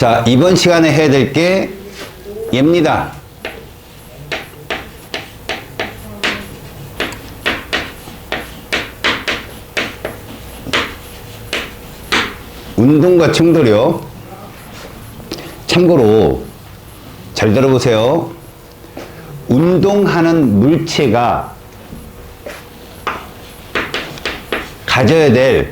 자, 이번 시간에 해야 될 게 얘입니다. 운동과 충돌이요. 참고로 잘 들어보세요. 운동하는 물체가 가져야 될,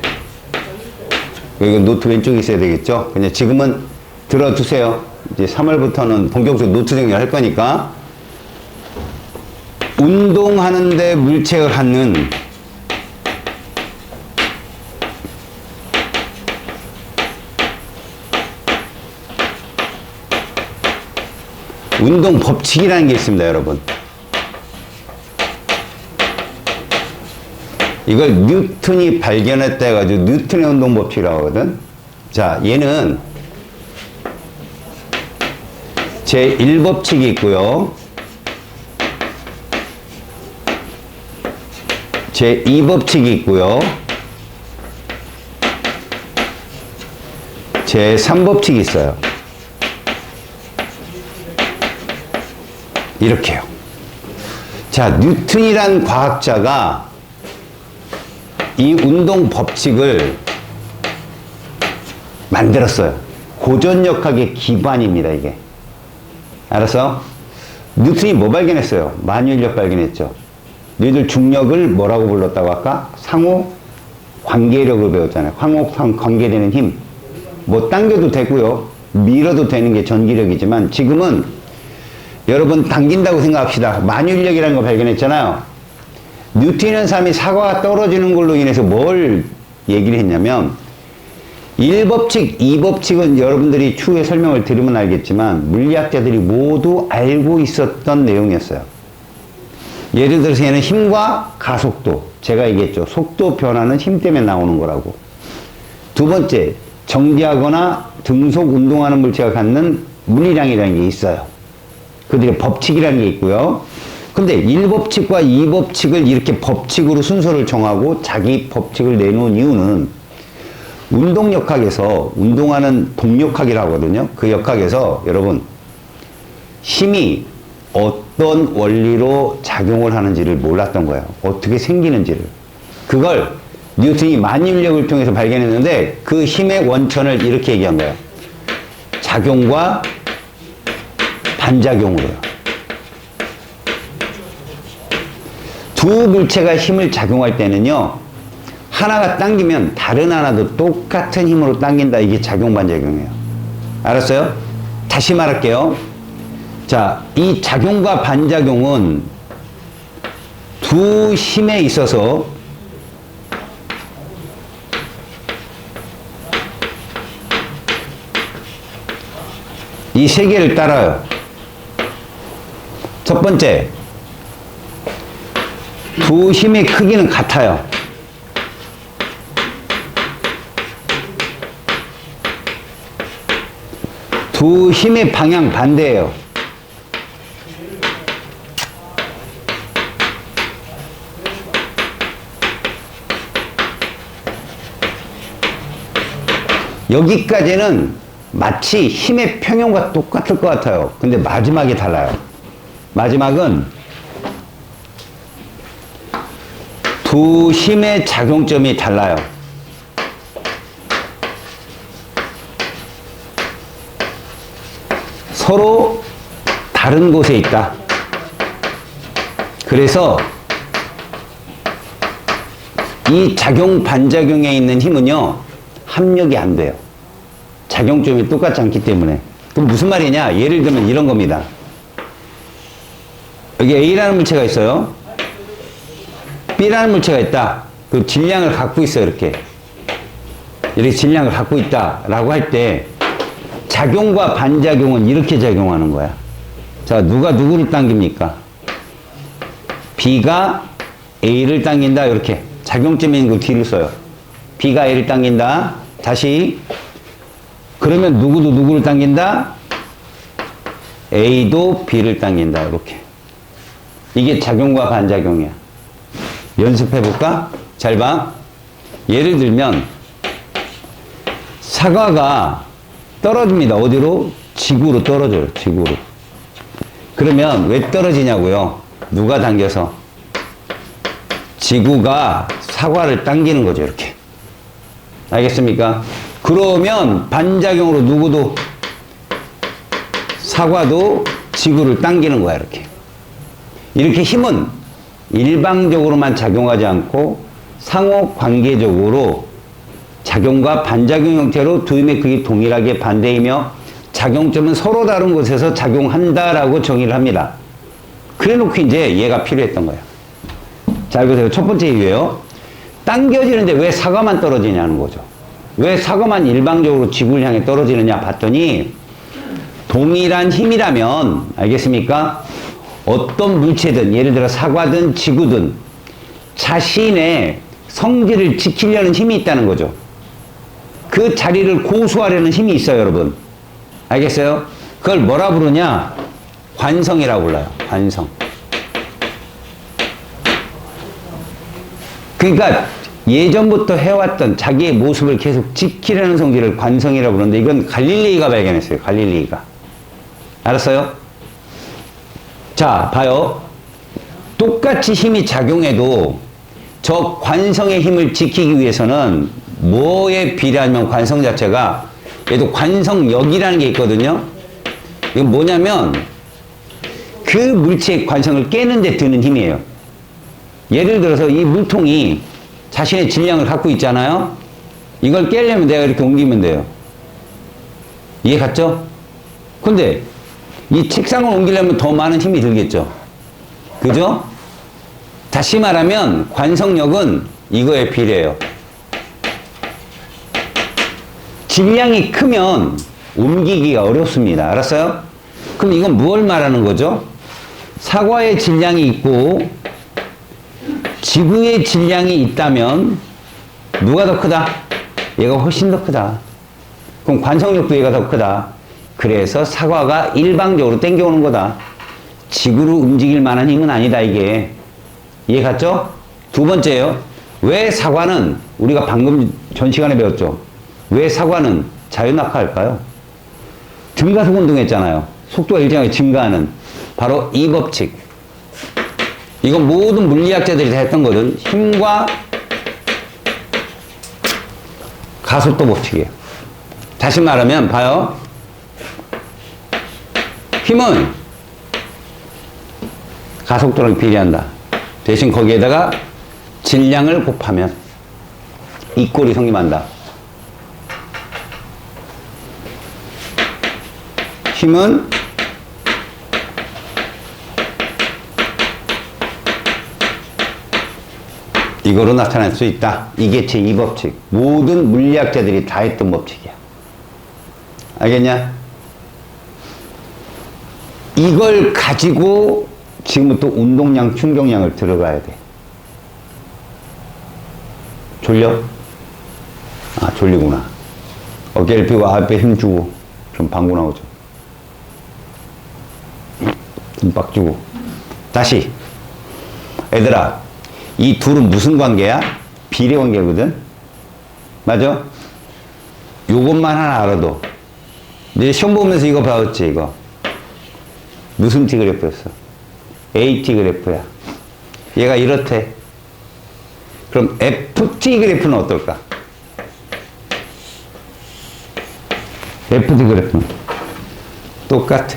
여기 노트 왼쪽에 있어야 되겠죠? 그냥 지금은 들어두세요. 이제 3월부터는 본격적으로 노트 정리를 할 거니까. 운동하는데 물체가 갖는 운동 법칙이라는 게 있습니다, 여러분. 이걸 뉴턴이 발견했다 해가지고 뉴턴의 운동 법칙이라고 하거든. 자, 얘는 제1법칙이 있고요. 제2법칙이 있고요. 제3법칙이 있어요. 이렇게요. 자, 뉴턴이란 과학자가 이 운동 법칙을 만들었어요. 고전력학의 기반입니다, 이게. 알았어? 뉴턴이 뭐 발견했어요? 만유인력 발견했죠. 너희들 중력을 뭐라고 불렀다고 할까? 상호 관계력을 배웠잖아요. 상호 관계되는 힘. 뭐 당겨도 되고요. 밀어도 되는 게 전기력이지만 지금은 여러분 당긴다고 생각합시다. 만유인력이라는 거 발견했잖아요. 뉴턴이라는 사람이 사과가 떨어지는 걸로 인해서 뭘 얘기를 했냐면 1법칙, 2법칙은 여러분들이 추후에 설명을 들으면 알겠지만 물리학자들이 모두 알고 있었던 내용이었어요. 예를 들어서 얘는 힘과 가속도, 제가 얘기했죠. 속도 변화는 힘 때문에 나오는 거라고. 두 번째, 정지하거나 등속 운동하는 물체가 갖는 물리량이라는 게 있어요. 그들의 법칙이라는 게 있고요. 근데 1법칙과 2법칙을 이렇게 법칙으로 순서를 정하고 자기 법칙을 내놓은 이유는 운동역학에서, 운동하는 동력학이라고 하거든요. 그 역학에서 여러분 힘이 어떤 원리로 작용을 하는지를 몰랐던 거예요. 어떻게 생기는지를. 그걸 뉴턴이 만유인력을 통해서 발견했는데 그 힘의 원천을 이렇게 얘기한 거예요. 작용과 반작용으로요. 두 물체가 힘을 작용할 때는요, 하나가 당기면 다른 하나도 똑같은 힘으로 당긴다. 이게 작용 반작용이에요. 알았어요? 다시 말할게요. 자, 이 작용과 반작용은 두 힘에 있어서 이 세 개를 따라요. 첫 번째, 두 힘의 크기는 같아요. 두 힘의 방향 반대예요. 여기까지는 마치 힘의 평형과 똑같을 것 같아요. 근데 마지막이 달라요. 마지막은 두 힘의 작용점이 달라요. 서로 다른 곳에 있다. 그래서 이 작용 반작용에 있는 힘은요, 합력이 안 돼요. 작용점이 똑같지 않기 때문에. 그럼 무슨 말이냐? 예를 들면 이런 겁니다. 여기 A라는 물체가 있어요. B라는 물체가 있다. 그 질량을 갖고 있어요. 이렇게 질량을 갖고 있다라고 할 때 작용과 반작용은 이렇게 작용하는 거야. 자, 누가 누구를 당깁니까? B가 A를 당긴다. 이렇게 작용점에 있는 거 뒤를 써요. B가 A를 당긴다. 다시. 그러면 누구도 누구를 당긴다? A도 B를 당긴다. 이렇게. 이게 작용과 반작용이야. 연습해볼까? 잘 봐. 예를 들면 사과가 떨어집니다. 어디로? 지구로 떨어져요. 지구로. 그러면 왜 떨어지냐고요? 누가 당겨서? 지구가 사과를 당기는 거죠. 이렇게. 알겠습니까? 그러면 반작용으로 누구도 사과도 지구를 당기는 거야. 이렇게. 이렇게 힘은 일방적으로만 작용하지 않고 상호 관계적으로 작용과 반작용 형태로 두 힘의 극이 동일하게 반대이며 작용점은 서로 다른 곳에서 작용한다라고 정의를 합니다. 그래 놓고 이제 얘가 필요했던 거예요. 자, 보세요. 첫 번째 이유예요. 당겨지는데 왜 사과만 떨어지냐는 거죠. 왜 사과만 일방적으로 지구를 향해 떨어지느냐 봤더니 동일한 힘이라면, 알겠습니까? 어떤 물체든, 예를 들어 사과든 지구든 자신의 성질을 지키려는 힘이 있다는 거죠. 그 자리를 고수하려는 힘이 있어요, 여러분. 알겠어요? 그걸 뭐라 부르냐? 관성이라고 불러요. 관성. 그러니까 예전부터 해왔던 자기의 모습을 계속 지키려는 성질을 관성이라고 부르는데 이건 갈릴레이가 발견했어요. 갈릴레이가. 알았어요? 자, 봐요. 똑같이 힘이 작용해도 저 관성의 힘을 지키기 위해서는 뭐에 비례하면 관성 자체가 얘도 관성력이라는 게 있거든요. 이건 뭐냐면 그 물체의 관성을 깨는 데 드는 힘이에요. 예를 들어서 이 물통이 자신의 질량을 갖고 있잖아요. 이걸 깨려면 내가 이렇게 옮기면 돼요. 이해 갔죠? 근데 이 책상을 옮기려면 더 많은 힘이 들겠죠. 그죠? 다시 말하면 관성력은 이거에 비례해요. 질량이 크면 옮기기가 어렵습니다. 알았어요? 그럼 이건 무엇을 말하는 거죠? 사과의 질량이 있고 지구의 질량이 있다면 누가 더 크다? 얘가 훨씬 더 크다. 그럼 관성력도 얘가 더 크다. 그래서 사과가 일방적으로 땡겨오는 거다. 지구로 움직일 만한 힘은 아니다, 이게. 이해 갔죠? 두 번째요. 왜 사과는, 우리가 방금 전 시간에 배웠죠? 왜 사과는 자유낙하할까요? 등가속 운동했잖아요. 속도가 일정하게 증가하는. 바로 이 법칙. 이건 모든 물리학자들이 다 했던 거든. 힘과 가속도 법칙이에요. 다시 말하면, 봐요. 힘은 가속도랑 비례한다. 대신 거기에다가 질량을 곱하면 이 꼴이 성립한다. 힘은 이거로 나타날 수 있다. 이게 제2법칙. 모든 물리학자들이 다 했던 법칙이야. 알겠냐? 이걸 가지고 지금부터 운동량, 충격량을 들어가야 돼. 졸려? 아, 졸리구나. 어깨를 펴고 앞에 힘주고 좀 방구 나오죠. 좀 빡 주고. 다시. 얘들아, 이 둘은 무슨 관계야? 비례 관계거든? 맞아? 요것만 하나 알아도. 이제 시험 보면서 이거 배웠지, 이거. 무슨 T 그래프였어? AT 그래프야. 얘가 이렇대. 그럼 FT 그래프는 어떨까? FT 그래프는 똑같아.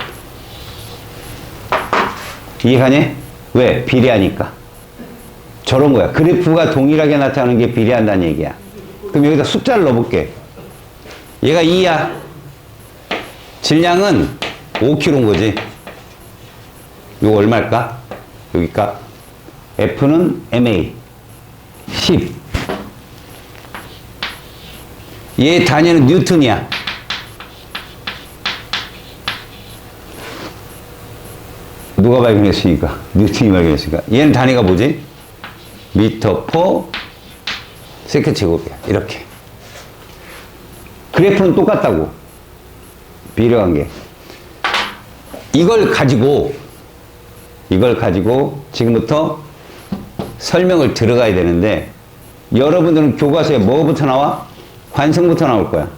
이해가니? 왜? 비례하니까. 저런 거야. 그래프가 동일하게 나타나는 게 비례한다는 얘기야. 그럼 여기다 숫자를 넣어볼게. 얘가 2야. 질량은 5kg인 거지. 이거 얼마일까? 여기 값. F는 MA. 10. 얘 단위는 뉴턴이야. 누가 발견했으니까? 뉴턴이 발견했으니까. 얘는 단위가 뭐지? 미터 퍼 세컨드 제곱이야. 이렇게. 그래프는 똑같다고. 비례관계. 이걸 가지고 지금부터 설명을 들어가야 되는데, 여러분들은 교과서에 뭐부터 나와? 관성부터 나올 거야.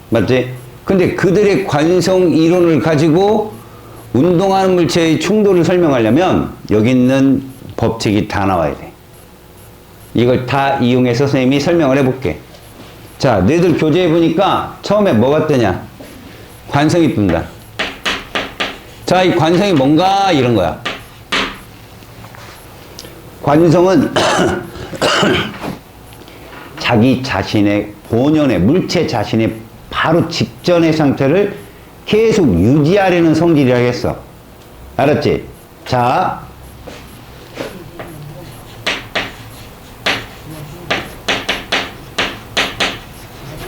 맞지? 근데 그들의 관성 이론을 가지고 운동하는 물체의 충돌을 설명하려면 여기 있는 법칙이 다 나와야 돼. 이걸 다 이용해서 선생님이 설명을 해볼게. 자, 너희들 교재에 보니까 처음에 뭐가 뜨냐? 관성이 뜬다. 자, 이 관성이 뭔가 이런 거야. 관성은 자기 자신의 본연의 물체 자신의 바로 직전의 상태를 계속 유지하려는 성질이라고 했어. 알았지? 자,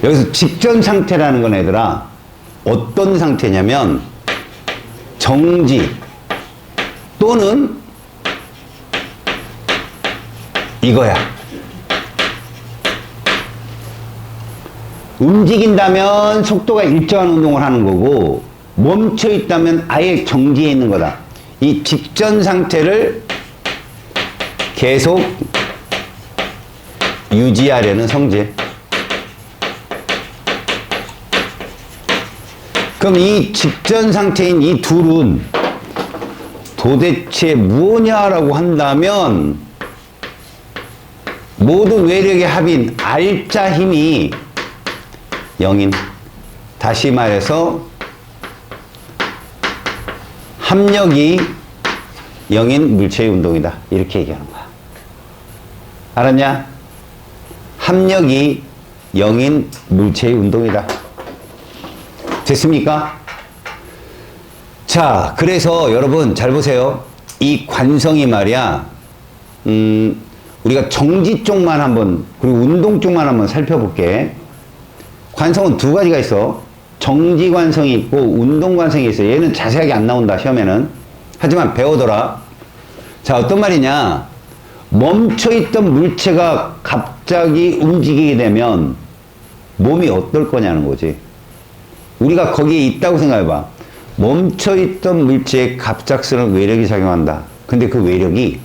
여기서 직전 상태라는 건 얘들아 어떤 상태냐면 정지 또는 이거야. 움직인다면 속도가 일정한 운동을 하는 거고 멈춰 있다면 아예 정지해 있는 거다. 이 직전 상태를 계속 유지하려는 성질. 그럼 이 직전 상태인 이 둘은 도대체 무엇냐라고 한다면 모든 외력의 합인 R자 힘이 0인, 다시 말해서 합력이 0인 물체의 운동이다. 이렇게 얘기하는 거야. 알았냐? 합력이 0인 물체의 운동이다. 됐습니까? 자, 그래서 여러분 잘 보세요. 이 관성이 말이야, 우리가 정지 쪽만 한번, 그리고 운동 쪽만 한번 살펴볼게. 관성은 두 가지가 있어. 정지 관성이 있고 운동 관성이 있어. 얘는 자세하게 안 나온다, 시험에는. 하지만 배우더라. 자, 어떤 말이냐. 멈춰있던 물체가 갑자기 움직이게 되면 몸이 어떨 거냐는 거지. 우리가 거기에 있다고 생각해봐. 멈춰있던 물체에 갑작스러운 외력이 작용한다. 근데 그 외력이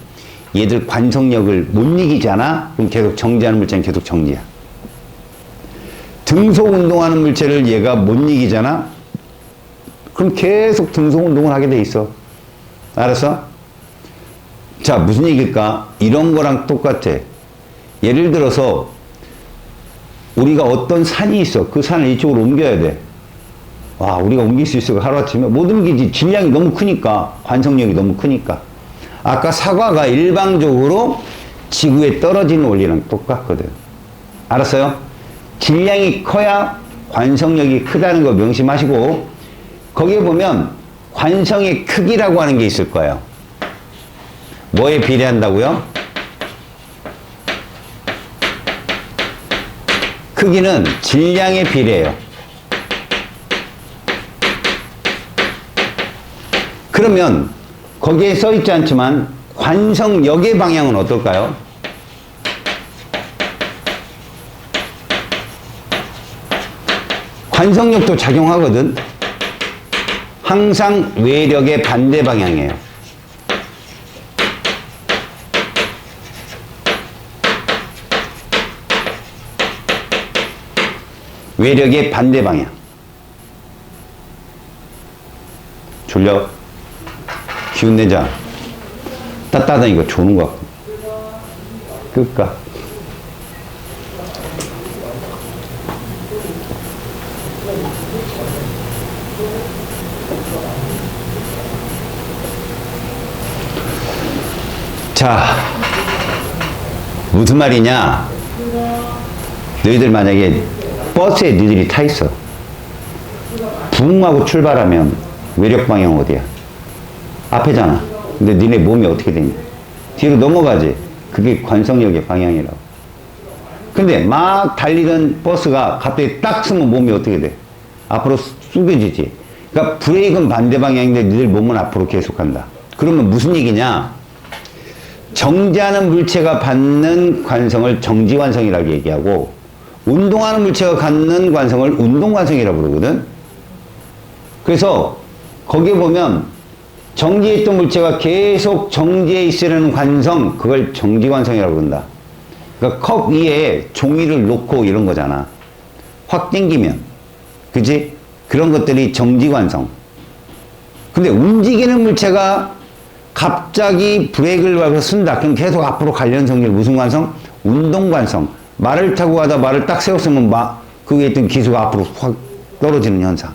얘들 관성력을 못 이기잖아? 그럼 계속 정지하는 물체는 계속 정지야. 등속 운동하는 물체를 얘가 못 이기잖아? 그럼 계속 등속 운동을 하게 돼 있어. 알았어? 자, 무슨 얘기일까? 이런 거랑 똑같아. 예를 들어서 우리가 어떤 산이 있어. 그 산을 이쪽으로 옮겨야 돼. 와, 우리가 옮길 수 있어. 하루아침에 못 옮기지. 질량이 너무 크니까. 관성력이 너무 크니까. 아까 사과가 일방적으로 지구에 떨어지는 원리랑 똑같거든. 알았어요? 질량이 커야 관성력이 크다는 거 명심하시고, 거기에 보면 관성의 크기라고 하는 게 있을 거예요. 뭐에 비례한다고요? 크기는 질량에 비례해요. 그러면 거기에 써 있지 않지만 관성력의 방향은 어떨까요? 관성력도 작용하거든. 항상 외력의 반대 방향이에요. 외력의 반대 방향. 졸려? 기운 내자. 따뜻하다 이거 조는 거. 끌까? 자, 무슨 말이냐? 너희들 만약에 버스에 너희들이 타 있어. 붕 하고 출발하면 외력 방향 어디야? 앞에잖아. 근데 니네 몸이 어떻게 되냐? 뒤로 넘어가지. 그게 관성력의 방향이라고. 근데 막 달리던 버스가 갑자기 딱 서면 몸이 어떻게 돼? 앞으로 숙여지지. 그러니까 브레이크는 반대 방향인데 니들 몸은 앞으로 계속한다. 그러면 무슨 얘기냐? 정지하는 물체가 받는 관성을 정지관성이라고 얘기하고, 운동하는 물체가 갖는 관성을 운동관성이라고 부르거든. 그래서 거기에 보면 정지해 있던 물체가 계속 정지해 있으려는 관성, 그걸 정지관성이라고 부른다. 그러니까 컵 위에 종이를 놓고 이런 거잖아. 확 당기면, 그지? 그런 것들이 정지관성. 근데 움직이는 물체가 갑자기 브레이크를 밟아서 쓴다. 그럼 계속 앞으로 가려는 성질 무슨 관성? 운동관성. 말을 타고 가다 말을 딱 세웠으면 그 위에 있던 기수가 앞으로 확 떨어지는 현상.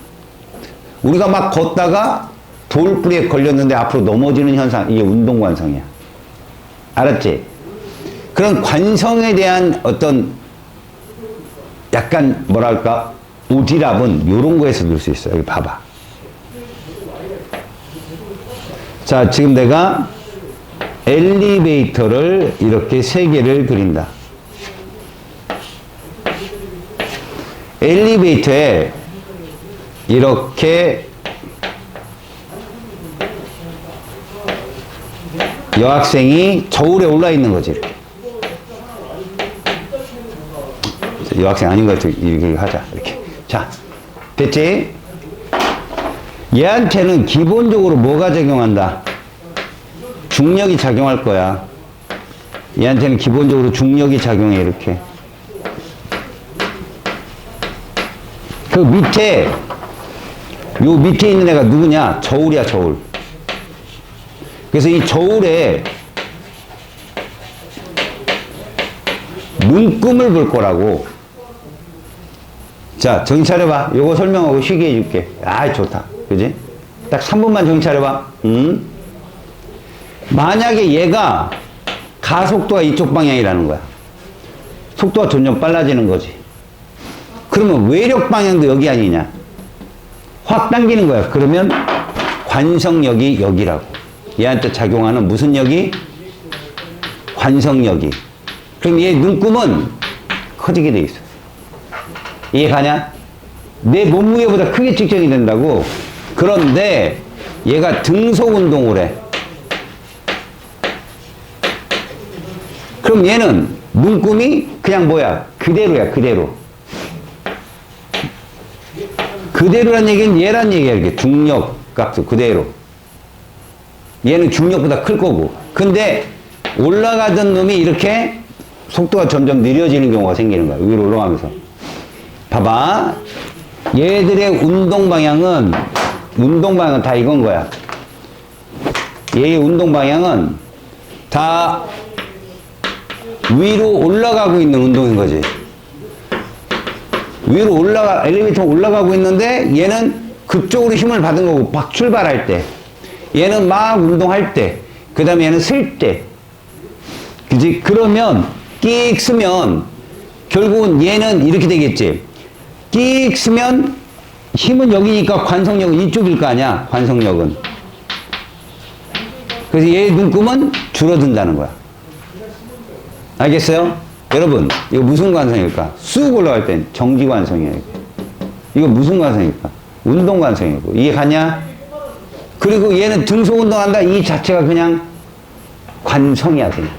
우리가 막 걷다가 돌뿌리에 걸렸는데 앞으로 넘어지는 현상. 이게 운동관성이야. 알았지? 그런 관성에 대한 어떤 약간 뭐랄까 오지랖은 요런 거에서 넣을 수 있어. 여기 봐봐. 자, 지금 내가 엘리베이터를 이렇게 세 개를 그린다. 엘리베이터에 이렇게 여학생이 저울에 올라 있는 거지. 이렇게. 여학생 아닌 것 같아. 이렇게 하자. 이렇게. 자, 됐지? 얘한테는 기본적으로 뭐가 작용한다? 중력이 작용할 거야. 얘한테는 기본적으로 중력이 작용해. 이렇게. 그 밑에, 요 밑에 있는 애가 누구냐? 저울이야, 저울. 그래서 이 저울에 눈금을 볼 거라고. 자, 정신 차려봐. 요거 설명하고 쉬게 해줄게. 아, 좋다. 그지? 딱 3분만 정신 차려봐. 만약에 얘가 가속도가 이쪽 방향이라는 거야. 속도가 점점 빨라지는 거지. 그러면 외력 방향도 여기 아니냐? 확 당기는 거야. 그러면 관성력이 여기라고. 얘한테 작용하는 무슨 역이? 관성력이. 그럼 얘 눈금은 커지게 돼 있어. 이해가냐? 내 몸무게보다 크게 측정이 된다고. 그런데 얘가 등속 운동을 해. 그럼 얘는 눈금이 그냥 뭐야? 그대로야, 그대로. 그대로란 얘기는 얘란 얘기야. 이렇게 중력 값도 그대로. 얘는 중력보다 클 거고. 근데 올라가던 놈이 이렇게 속도가 점점 느려지는 경우가 생기는 거야. 위로 올라가면서. 봐봐. 얘들의 운동 방향은 다 이건 거야. 얘의 운동 방향은 다 위로 올라가고 있는 운동인 거지. 위로 엘리베이터 올라가고 있는데 얘는 그쪽으로 힘을 받은 거고, 막 출발할 때. 얘는 막 운동할 때. 그 다음에 얘는 쓸 때. 그지? 그러면 끽 쓰면 결국은 얘는 이렇게 되겠지. 끽 쓰면 힘은 여기니까 관성력은 이쪽일 거 아니야. 관성력은. 그래서 얘의 눈금은 줄어든다는 거야. 알겠어요? 여러분, 이거 무슨 관성일까? 쑥 올라갈 땐 정지관성이에요. 이거 무슨 관성일까? 운동관성이고. 이해 가냐? 그리고 얘는 등속 운동한다. 이 자체가 그냥 관성이야, 그냥.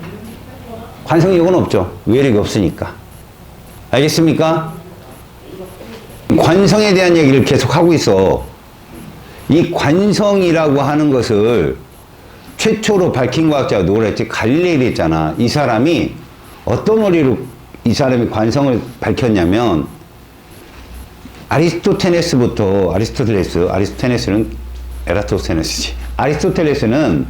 관성력은 없죠. 외력이 없으니까. 알겠습니까? 관성에 대한 얘기를 계속 하고 있어. 이 관성이라고 하는 것을 최초로 밝힌 과학자가 누구라 했지? 갈릴레이를 했잖아. 이 사람이 어떤 원리로 이 사람이 관성을 밝혔냐면, 아리스토텔레스는 에라토스테네스지. 아리스토텔레스는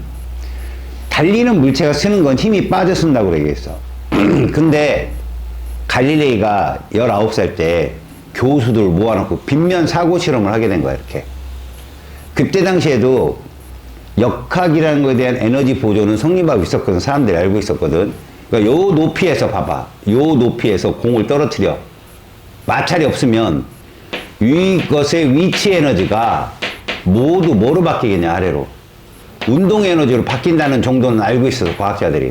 달리는 물체가 쓰는 건 힘이 빠져 쓴다고 얘기했어. 근데 갈릴레이가 19살 때 교수들 모아놓고 빗면 사고 실험을 하게 된 거야, 이렇게. 그때 당시에도 역학이라는 것에 대한 에너지 보존은 성립하고 있었거든. 사람들이 알고 있었거든. 그러니까 요 높이에서 봐봐. 요 높이에서 공을 떨어뜨려. 마찰이 없으면 이것의 위치 에너지가 모두 뭐로 바뀌겠냐, 아래로. 운동 에너지로 바뀐다는 정도는 알고 있어서 과학자들이.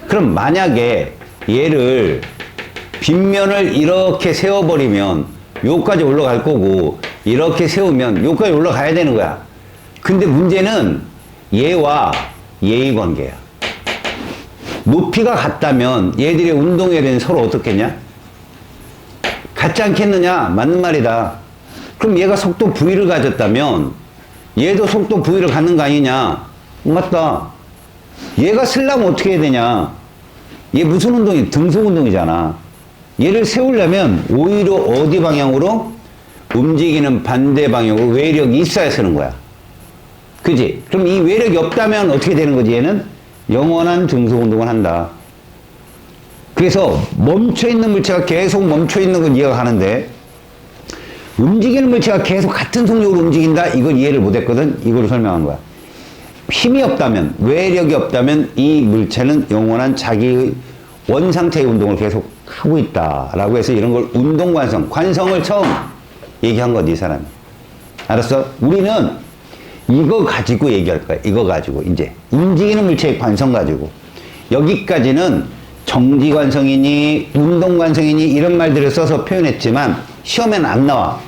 그럼 만약에 얘를 빗면을 이렇게 세워버리면 요까지 올라갈 거고, 이렇게 세우면 요까지 올라가야 되는 거야. 근데 문제는 얘와 얘의 관계야. 높이가 같다면 얘들의 운동에 대한 서로 어떻겠냐? 같지 않겠느냐? 맞는 말이다. 그럼 얘가 속도 V를 가졌다면 얘도 속도 V를 갖는 거 아니냐? 맞다. 얘가 쓰려면 어떻게 해야 되냐? 얘 무슨 운동이? 등속 운동이잖아. 얘를 세우려면 오히려 어디 방향으로? 움직이는 반대 방향으로 외력이 있어야 쓰는 거야. 그지? 그럼 이 외력이 없다면 어떻게 되는 거지? 얘는 영원한 등속 운동을 한다. 그래서 멈춰있는 물체가 계속 멈춰있는 건 이해가 가는데 움직이는 물체가 계속 같은 속력으로 움직인다? 이걸 이해를 못했거든? 이걸로 설명한 거야. 힘이 없다면, 외력이 없다면 이 물체는 영원한 자기의 원상태의 운동을 계속 하고 있다라고 해서 이런 걸 운동관성, 관성을 처음 얘기한 거지, 이 사람이. 알았어? 우리는 이거 가지고 얘기할 거야. 이거 가지고 이제 움직이는 물체의 관성 가지고 여기까지는 정지관성이니 운동관성이니 이런 말들을 써서 표현했지만 시험에는 안 나와.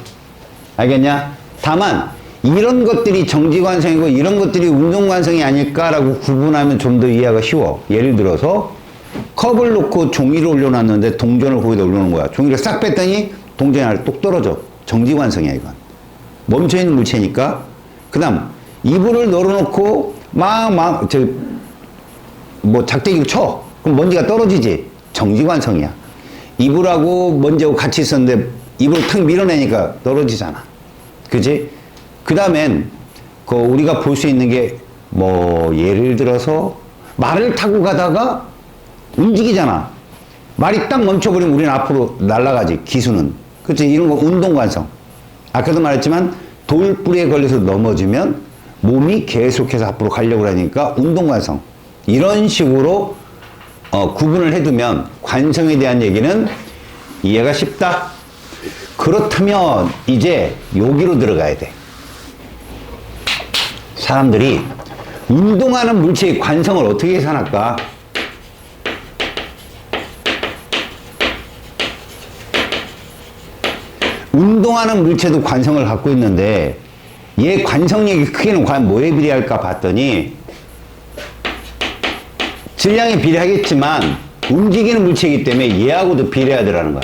알겠냐? 다만 이런 것들이 정지관성이고 이런 것들이 운동관성이 아닐까라고 구분하면 좀 더 이해가 쉬워. 예를 들어서 컵을 놓고 종이를 올려놨는데 동전을 거기다 올려놓은 거야. 종이를 싹 뺐더니 동전이 하나 똑 떨어져. 정지관성이야, 이건. 멈춰있는 물체니까. 그 다음 이불을 널어놓고 작대기로 쳐. 그럼 먼지가 떨어지지. 정지관성이야. 이불하고 먼지하고 같이 있었는데 이불을 탁 밀어내니까 떨어지잖아. 그지? 그 다음엔 우리가 볼 수 있는 게 예를 들어서 말을 타고 가다가 움직이잖아. 말이 딱 멈춰버리면 우리는 앞으로 날아가지. 기수는. 그치? 이런 거 운동관성. 아까도 말했지만 돌뿌리에 걸려서 넘어지면 몸이 계속해서 앞으로 가려고 하니까 운동관성. 이런 식으로 구분을 해두면 관성에 대한 얘기는 이해가 쉽다. 그렇다면 이제 여기로 들어가야 돼. 사람들이 운동하는 물체의 관성을 어떻게 계산할까? 운동하는 물체도 관성을 갖고 있는데 얘 관성력이 크기는 과연 뭐에 비례할까 봤더니 질량에 비례하겠지만 움직이는 물체이기 때문에 얘하고도 비례하더라는 거야.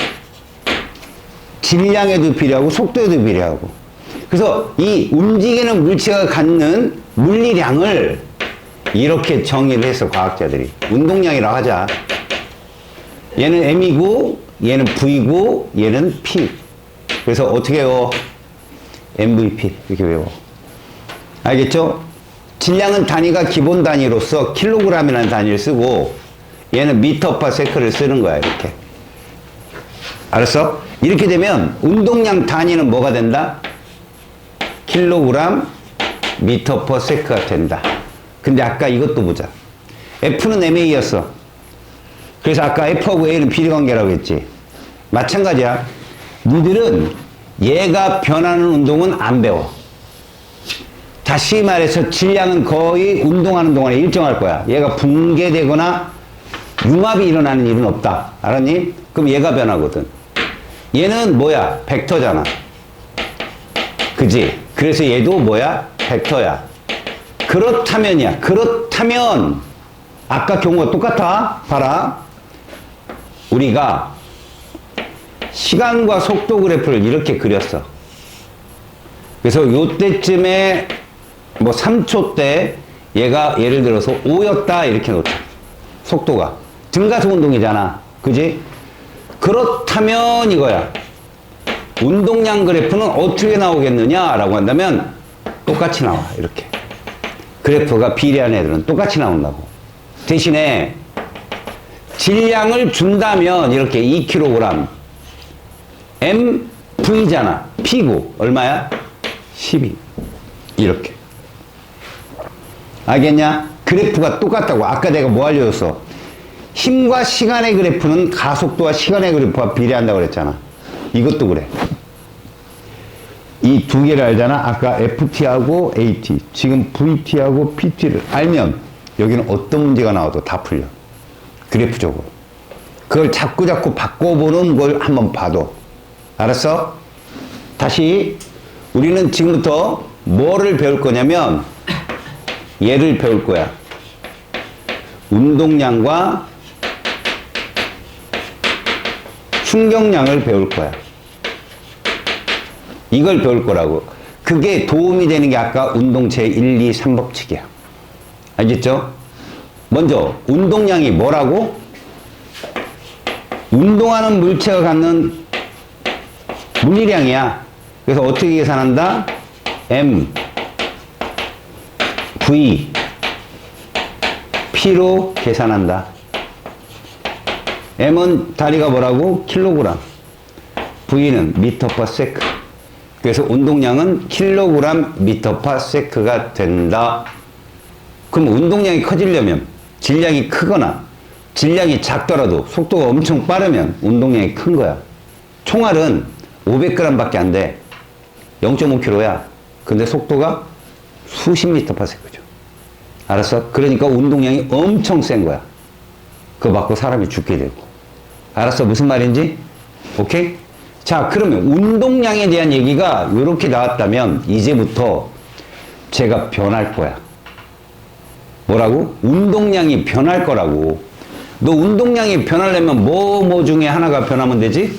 질량에도 비례하고 속도에도 비례하고. 그래서 이 움직이는 물체가 갖는 물리량을 이렇게 정의를 했어, 과학자들이. 운동량이라고 하자. 얘는 M이고 얘는 V고 얘는 P. 그래서 어떻게 외워? MVP 이렇게 외워. 알겠죠? 질량은 단위가 기본 단위로서 킬로그램이라는 단위를 쓰고 얘는 미터 퍼 세크를 쓰는 거야, 이렇게. 알았어? 이렇게 되면 운동량 단위는 뭐가 된다? 킬로그램 미터 퍼 세크가 된다. 근데 아까 이것도 보자. F는 MA였어. 그래서 아까 F하고 A는 비례관계라고 했지. 마찬가지야. 니들은 얘가 변하는 운동은 안 배워. 다시 말해서 질량은 거의 운동하는 동안에 일정할 거야. 얘가 붕괴되거나 융합이 일어나는 일은 없다. 알았니? 그럼 얘가 변하거든. 얘는 뭐야? 벡터잖아. 그지? 그래서 얘도 뭐야? 벡터야. 그렇다면이야. 그렇다면 아까 경우가 똑같아. 봐라. 우리가 시간과 속도 그래프를 이렇게 그렸어. 그래서 요때쯤에 3초 때 얘가 예를 들어서 5였다 이렇게 놓자. 속도가. 증가속 운동이잖아. 그지? 그렇다면 이거야. 운동량 그래프는 어떻게 나오겠느냐라고 한다면 똑같이 나와. 이렇게. 그래프가 비례한 애들은 똑같이 나온다고. 대신에 질량을 준다면 이렇게 2kg MV잖아. P고 얼마야? 12. 이렇게. 알겠냐? 그래프가 똑같다고. 아까 내가 뭐 알려줬어? 힘과 시간의 그래프는 가속도와 시간의 그래프가 비례한다고 그랬잖아. 이것도 그래. 이 두 개를 알잖아. 아까 FT하고 AT, 지금 VT하고 PT를 알면 여기는 어떤 문제가 나와도 다 풀려. 그래프적으로. 그걸 자꾸 바꿔보는 걸 한번 봐도. 알았어? 다시 우리는 지금부터 뭐를 배울 거냐면 얘를 배울 거야. 운동량과 충격량을 배울 거야. 이걸 배울 거라고. 그게 도움이 되는 게 아까 운동체 1, 2, 3법칙이야. 알겠죠? 먼저 운동량이 뭐라고? 운동하는 물체가 갖는 물리량이야. 그래서 어떻게 계산한다? M, V, P로 계산한다. M은 다리가 뭐라고? 킬로그램. V는 미터 퍼 세크. 그래서 운동량은 킬로그램 미터 퍼 세크가 된다. 그럼 운동량이 커지려면 질량이 크거나 질량이 작더라도 속도가 엄청 빠르면 운동량이 큰 거야. 총알은 500g 밖에 안 돼. 0.5kg야. 근데 속도가 수십 미터 퍼 세크죠. 알았어? 그러니까 운동량이 엄청 센 거야. 그거 받고 사람이 죽게 되고. 알았어? 무슨 말인지? 오케이? 자, 그러면 운동량에 대한 얘기가 이렇게 나왔다면 이제부터 제가 변할 거야. 뭐라고? 운동량이 변할 거라고. 너 운동량이 변하려면 뭐 중에 하나가 변하면 되지?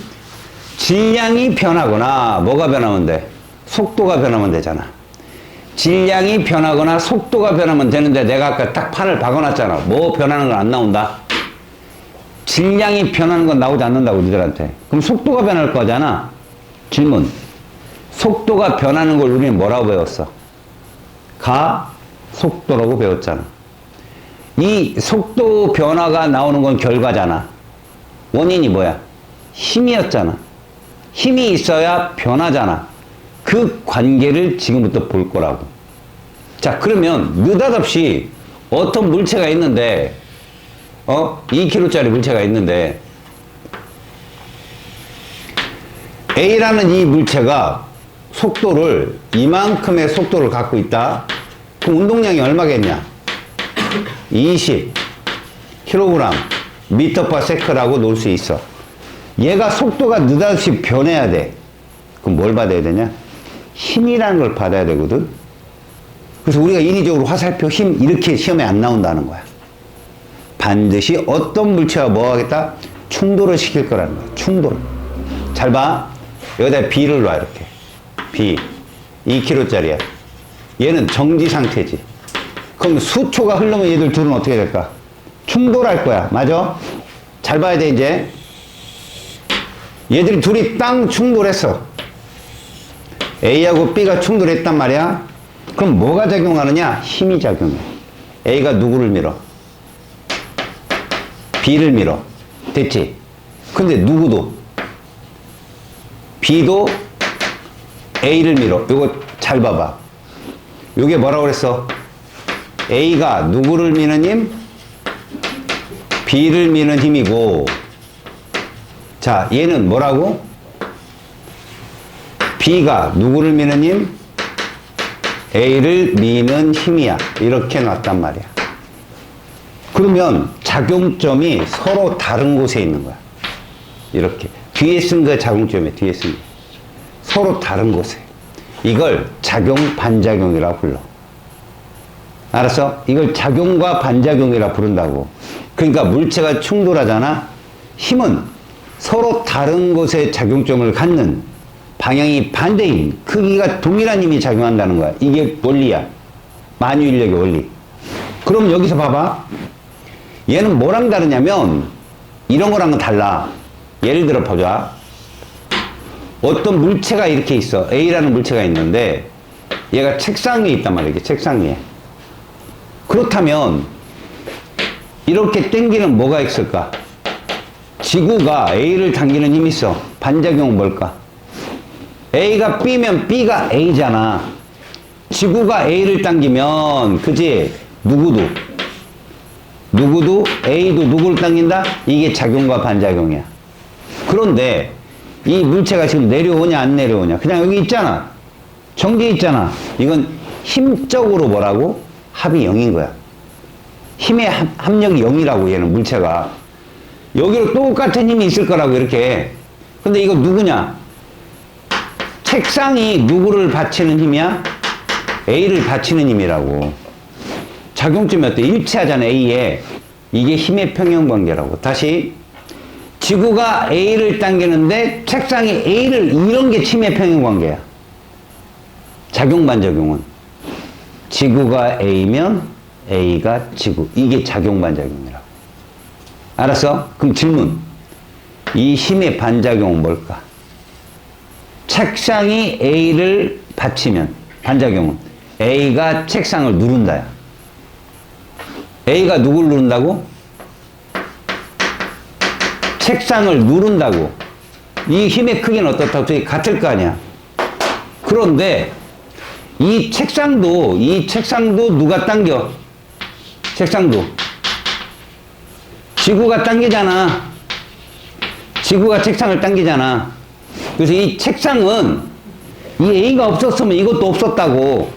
질량이 변하거나 뭐가 변하면 돼? 속도가 변하면 되잖아. 질량이 변하거나 속도가 변하면 되는데 내가 아까 딱 판을 박아놨잖아. 뭐 변하는 건 안 나온다. 질량이 변하는 건 나오지 않는다고 니들한테. 그럼 속도가 변할 거잖아. 질문. 속도가 변하는 걸 우리는 뭐라고 배웠어? 가속도라고 배웠잖아. 이 속도 변화가 나오는 건 결과잖아. 원인이 뭐야? 힘이었잖아. 힘이 있어야 변하잖아. 그 관계를 지금부터 볼 거라고. 자, 그러면 느닷없이 어떤 물체가 있는데 2kg짜리 물체가 있는데 A라는 이 물체가 속도를 이만큼의 속도를 갖고 있다. 그럼 운동량이 얼마겠냐? 20kg 미터 퍼 세크라고 놓을 수 있어. 얘가 속도가 느닷없이 변해야 돼. 그럼 뭘 받아야 되냐? 힘이라는 걸 받아야 되거든. 그래서 우리가 인위적으로 화살표 힘 이렇게 시험에 안 나온다는 거야. 반드시 어떤 물체와 뭐 하겠다? 충돌을 시킬 거라는 거야. 충돌. 잘 봐. 여기다 B를 놔 이렇게. B 2kg짜리야. 얘는 정지 상태지. 그럼 수초가 흐르면 얘들 둘은 어떻게 될까? 충돌할 거야. 맞아? 잘 봐야 돼 이제. 얘들이 둘이 땅 충돌했어. A하고 B가 충돌했단 말이야. 그럼 뭐가 작용하느냐? 힘이 작용해. A가 누구를 밀어? B를 밀어. 됐지? 근데 누구도 B도 A를 밀어. 이거 잘 봐봐. 이게 뭐라고 그랬어? A가 누구를 미는 힘? B를 미는 힘이고, 자, 얘는 뭐라고? B가 누구를 미는 힘? A를 미는 힘이야. 이렇게 놨단 말이야. 그러면 작용점이 서로 다른 곳에 있는 거야. 이렇게. 뒤에 쓴 거 작용점이야. 뒤에 쓴 거. 서로 다른 곳에. 이걸 작용 반작용이라고 불러. 알았어? 이걸 작용과 반작용이라 부른다고. 그러니까 물체가 충돌하잖아. 힘은 서로 다른 곳에 작용점을 갖는 방향이 반대인 크기가 동일한 힘이 작용한다는 거야. 이게 원리야. 만유인력의 원리. 그럼 여기서 봐봐. 얘는 뭐랑 다르냐면 이런 거랑은 달라. 예를 들어 보자. 어떤 물체가 이렇게 있어. A라는 물체가 있는데 얘가 책상 위에 있단 말이야. 이게 책상 위에. 그렇다면 이렇게 당기는 뭐가 있을까? 지구가 A를 당기는 힘이 있어. 반작용은 뭘까? A가 B면 B가 A잖아. 지구가 A를 당기면 그지? 누구도 A도 누구를 당긴다? 이게 작용과 반작용이야. 그런데 이 물체가 지금 내려오냐 안 내려오냐? 그냥 여기 있잖아. 정지해 있잖아. 이건 힘적으로 뭐라고? 합이 0인 거야. 힘의 합력이 0이라고 얘는 물체가. 여기로 똑같은 힘이 있을 거라고 이렇게. 근데 이거 누구냐? 책상이 누구를 받치는 힘이야? A를 받치는 힘이라고. 작용점이 어때? 일치하잖아. A에. 이게 힘의 평형관계라고. 다시. 지구가 A를 당기는데 책상이 A를, 이런 게 힘의 평형관계야. 작용 반작용은 지구가 A면 A가 지구. 이게 작용 반작용이라고. 알았어? 그럼 질문. 이 힘의 반작용은 뭘까? 책상이 A를 받치면, 반작용은 A가 책상을 누른다야. A가 누굴 누른다고? 책상을 누른다고. 이 힘의 크기는 어떻다고? 저기 같을 거 아니야. 그런데 이 책상도 누가 당겨? 책상도. 지구가 당기잖아. 지구가 책상을 당기잖아. 그래서 이 책상은 이 A가 없었으면 이것도 없었다고.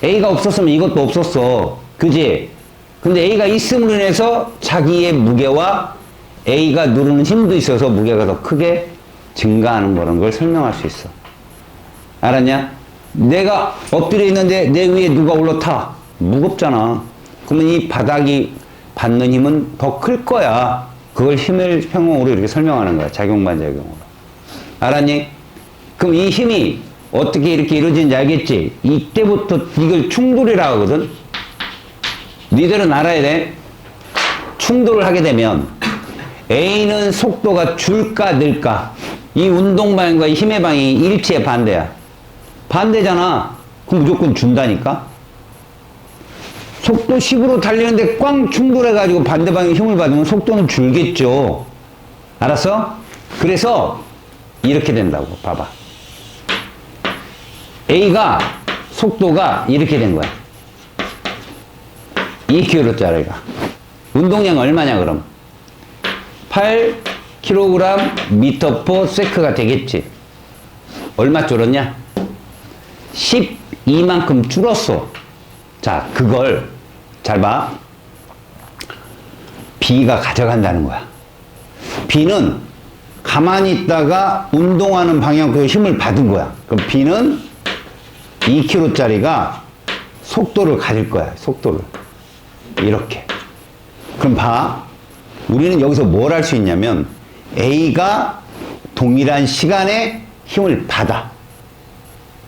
A가 없었으면 이것도 없었어. 그지? 근데 A가 있음으로 인해서 자기의 무게와 A가 누르는 힘도 있어서 무게가 더 크게 증가하는 거라는 걸 설명할 수 있어. 알았냐? 내가 엎드려 있는데 내 위에 누가 올라타? 무겁잖아. 그러면 이 바닥이 받는 힘은 더 클 거야. 그걸 힘을 평형으로 이렇게 설명하는 거야. 작용반작용으로. 알았니? 그럼 이 힘이 어떻게 이렇게 이루어지는지 알겠지? 이때부터 이걸 충돌이라고 하거든? 니들은 알아야 돼. 충돌을 하게 되면 A는 속도가 줄까 늘까? 이 운동 방향과 힘의 방향이 일치의 반대야. 반대잖아. 그럼 무조건 준다니까? 속도 10으로 달리는데 꽝 충돌해가지고 반대 방향에 힘을 받으면 속도는 줄겠죠. 알았어? 그래서 이렇게 된다고. 봐봐. A가 속도가 이렇게 된 거야. 2kg짜리가. 운동량 얼마냐 그럼? 8kg 미터/s 가 되겠지. 얼마 줄었냐? 12만큼 줄었어. 자, 그걸 잘 봐. B가 가져간다는 거야. B는 가만히 있다가 운동하는 방향으로 힘을 받은 거야. 그럼 B는 2kg짜리가 속도를 가질 거야. 속도를. 이렇게. 그럼 봐. 우리는 여기서 뭘 할 수 있냐면 A가 동일한 시간에 힘을 받아.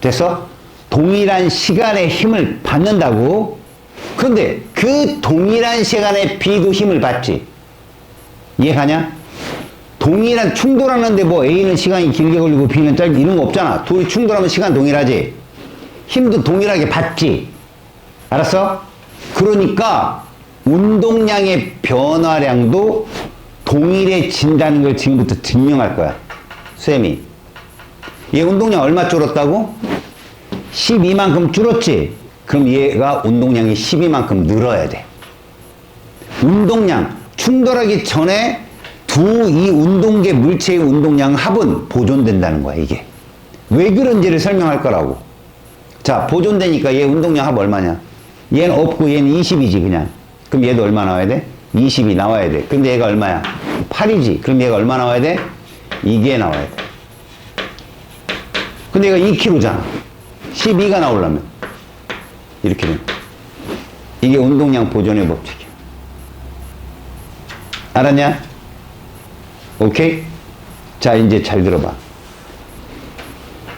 됐어? 동일한 시간에 힘을 받는다고? 그런데 그 동일한 시간에 B도 힘을 받지. 이해가냐? 동일한 충돌하는데 뭐 A는 시간이 길게 걸리고 B는 짧게 이런 거 없잖아. 둘이 충돌하면 시간 동일하지. 힘도 동일하게 받지. 알았어? 그러니까 운동량의 변화량도 동일해진다는 걸 지금부터 증명할 거야. 쌤이. 얘 운동량 얼마 줄었다고? 12만큼 줄었지? 그럼 얘가 운동량이 12만큼 늘어야 돼. 운동량, 충돌하기 전에 이 운동계 물체의 운동량 합은 보존된다는 거야, 이게. 왜 그런지를 설명할 거라고. 자, 보존되니까 얘 운동량 합 얼마냐? 얘는 없고 얘는 20이지, 그냥. 그럼 얘도 얼마 나와야 돼? 20이 나와야 돼. 근데 얘가 얼마야? 8이지. 그럼 얘가 얼마 나와야 돼? 이게 나와야 돼. 근데 얘가 2kg잖아. 12가 나오려면. 이렇게 되는 거야. 이게 운동량 보존의 법칙이야. 알았냐? 오케이? 자, 이제 잘 들어봐.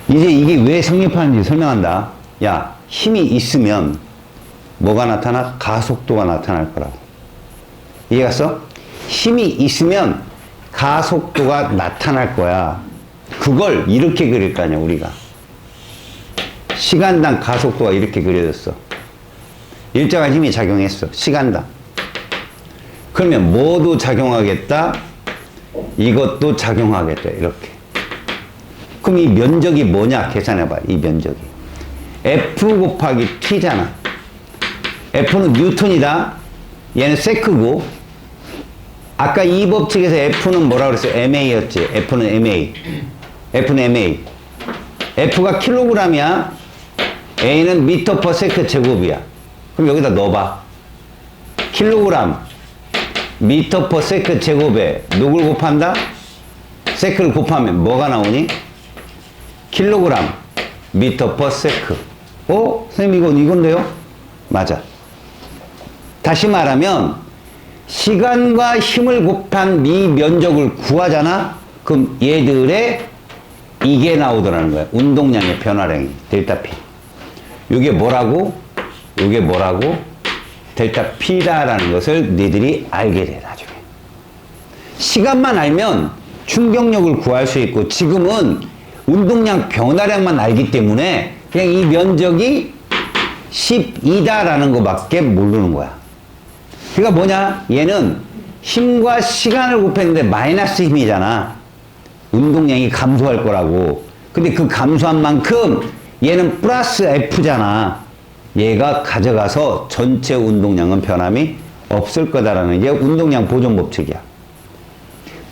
이제 이게 왜 성립하는지 설명한다. 야, 힘이 있으면 뭐가 나타나? 가속도가 나타날 거라고. 이해갔어? 힘이 있으면 가속도가 나타날 거야. 그걸 이렇게 그릴 거 아니야, 우리가. 시간당 가속도가 이렇게 그려졌어. 일정한 힘이 작용했어. 시간당. 그러면 뭐도 작용하겠다? 이것도 작용하겠다. 이렇게. 그럼 이 면적이 뭐냐? 계산해봐. 이 면적이. F 곱하기 T잖아. F는 뉴턴이다. 얘는 세크고. 아까 이 법칙에서 F는 뭐라 그랬어요? MA였지. F는 MA. F는 MA. F가 킬로그램이야. A는 미터/s 제곱이야. 그럼 여기다 넣어봐. 킬로그램 미터/s 제곱에 누굴 곱한다? 세크를 곱하면 뭐가 나오니? 킬로그램 미터/s. 선생님 이건데요? 맞아. 다시 말하면 시간과 힘을 곱한 이 면적을 구하잖아? 그럼 얘들의 이게 나오더라는 거야. 운동량의 변화량이 델타 P. 이게 뭐라고? 이게 뭐라고? 델타 P다라는 것을 너희들이 알게 돼, 나중에. 시간만 알면 충격력을 구할 수 있고, 지금은 운동량 변화량만 알기 때문에 그냥 이 면적이 12다라는 것밖에 모르는 거야. 그러니까 뭐냐? 얘는 힘과 시간을 곱했는데 마이너스 힘이잖아. 운동량이 감소할 거라고. 근데 그 감소한 만큼 얘는 플러스 F잖아. 얘가 가져가서 전체 운동량은 변함이 없을 거다라는 게 운동량 보존 법칙이야.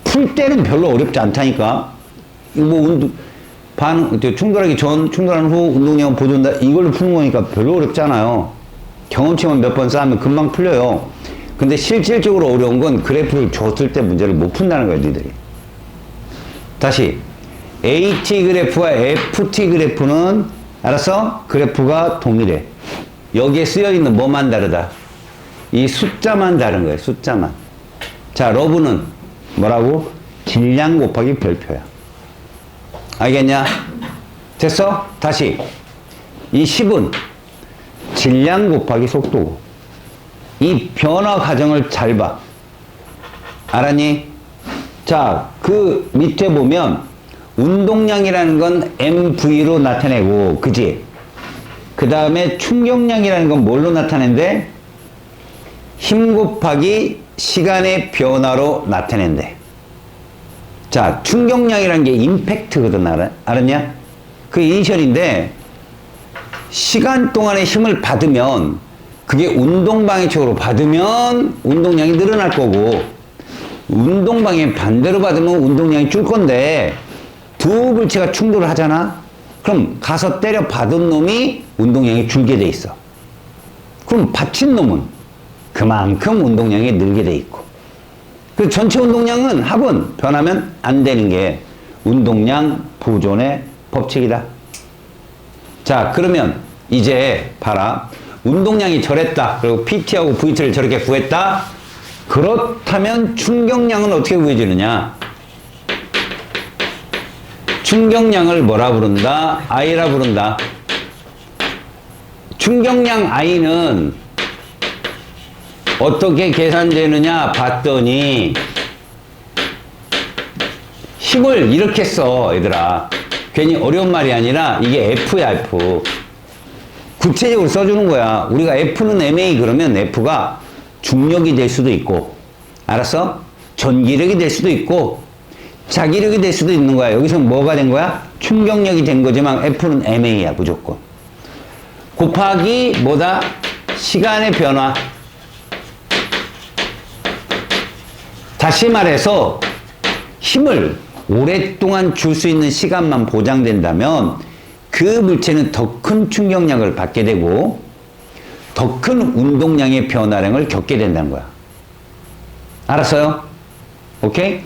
풀 때는 별로 어렵지 않다니까. 뭐 충돌하기 전, 충돌한 후 운동량 보존다 이걸로 푸는 거니까 별로 어렵지 않아요. 경험치만 몇 번 쌓으면 금방 풀려요. 근데 실질적으로 어려운 건 그래프를 줬을 때 문제를 못 푼다는 거야, 니들이. 다시 AT 그래프와 FT 그래프는 알았어? 그래프가 동일해. 여기에 쓰여있는 뭐만 다르다? 이 숫자만 다른 거예요. 숫자만. 자, 러브는 뭐라고? 질량 곱하기 별표야. 알겠냐? 됐어? 다시 이 10은 질량 곱하기 속도고 이 변화 과정을 잘 봐. 알았니? 자, 그 밑에 보면 운동량이라는 건 MV로 나타내고, 그지? 그 다음에 충격량이라는 건 뭘로 나타낸대? 힘 곱하기 시간의 변화로 나타낸대. 자, 충격량이라는 게 임팩트거든, 알았냐? 그 이니셜인데, 시간 동안의 힘을 받으면, 그게 운동방해적으로 받으면 운동량이 늘어날 거고, 운동방해 반대로 받으면 운동량이 줄 건데, 두 물체가 충돌을 하잖아? 그럼 가서 때려 받은 놈이 운동량이 줄게 돼 있어. 그럼 받친 놈은 그만큼 운동량이 늘게 돼 있고. 그 전체 운동량은 합은 변하면 안 되는 게 운동량 보존의 법칙이다. 자, 그러면 이제 봐라. 운동량이 저랬다. 그리고 PT하고 VT를 저렇게 구했다. 그렇다면 충격량은 어떻게 구해지느냐? 충격량을 뭐라 부른다? I라 부른다. 충격량 I는 어떻게 계산되느냐 봤더니 힘을 이렇게 써, 얘들아. 괜히 어려운 말이 아니라 이게 F야, F. 구체적으로 써주는 거야. 우리가 F는 MA 그러면 F가 중력이 될 수도 있고, 알았어? 전기력이 될 수도 있고, 자기력이 될 수도 있는 거야. 여기서 뭐가 된 거야? 충격력이 된 거지만 F는 MA야, 무조건. 곱하기 뭐다? 시간의 변화. 다시 말해서 힘을 오랫동안 줄 수 있는 시간만 보장된다면 그 물체는 더 큰 충격력을 받게 되고 더 큰 운동량의 변화량을 겪게 된다는 거야. 알았어요? 오케이?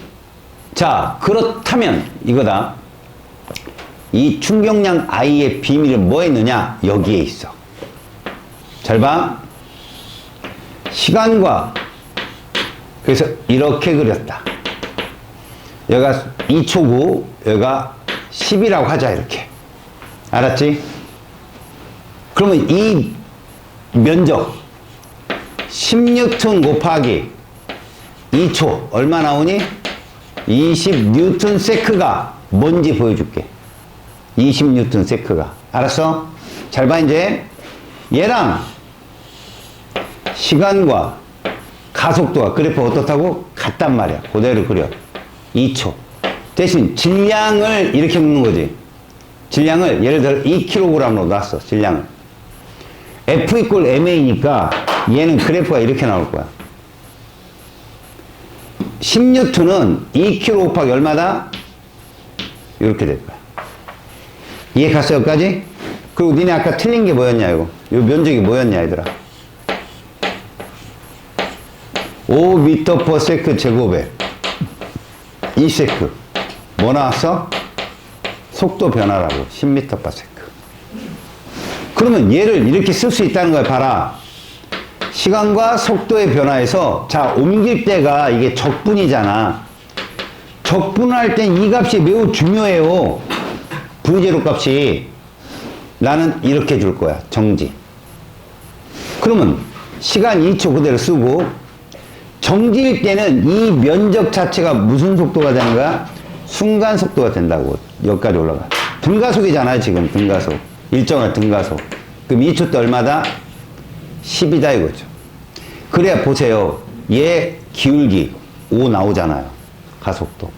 자, 그렇다면 이거다. 이 충격량 I의 비밀은 뭐에 있느냐? 여기에 있어. 잘 봐. 시간과 그래서 이렇게 그렸다. 여기가 2초고 여기가 10이라고 하자, 이렇게. 알았지? 그러면 이 면적 10뉴턴 곱하기 2초 얼마 나오니? 20뉴턴 세크가 뭔지 보여줄게. 20뉴턴 세크가. 알았어? 잘 봐, 이제. 얘랑 시간과 가속도가 그래프 어떻다고? 같단 말이야. 그대로 그려. 2초. 대신 질량을 이렇게 놓는 거지. 질량을 예를 들어 2kg으로 놨어. 질량을. F 이꼴 MA니까 얘는 그래프가 이렇게 나올 거야. 10뉴턴은 2kg 곱하기 얼마다? 이렇게 될 거야. 이해 갔어, 여기까지? 그리고 니네 아까 틀린 게 뭐였냐, 이거. 요 면적이 뭐였냐, 얘들아. 5m/s 제곱에 2세크. 뭐 나왔어? 속도 변화라고. 10m/s. 그러면 얘를 이렇게 쓸 수 있다는 거야. 봐라. 시간과 속도의 변화에서 자, 옮길 때가 이게 적분이잖아. 적분할 땐 이 값이 매우 중요해요. V0 값이. 나는 이렇게 줄 거야. 정지. 그러면 시간 2초 그대로 쓰고 정지일 때는 이 면적 자체가 무슨 속도가 되는 거야? 순간 속도가 된다고. 여기까지 올라가. 등가속이잖아요, 지금 등가속. 일정한 등가속. 그럼 2초 때 얼마다? 10이다 이거죠. 그래야 보세요. 얘 기울기 5 나오잖아요. 가속도.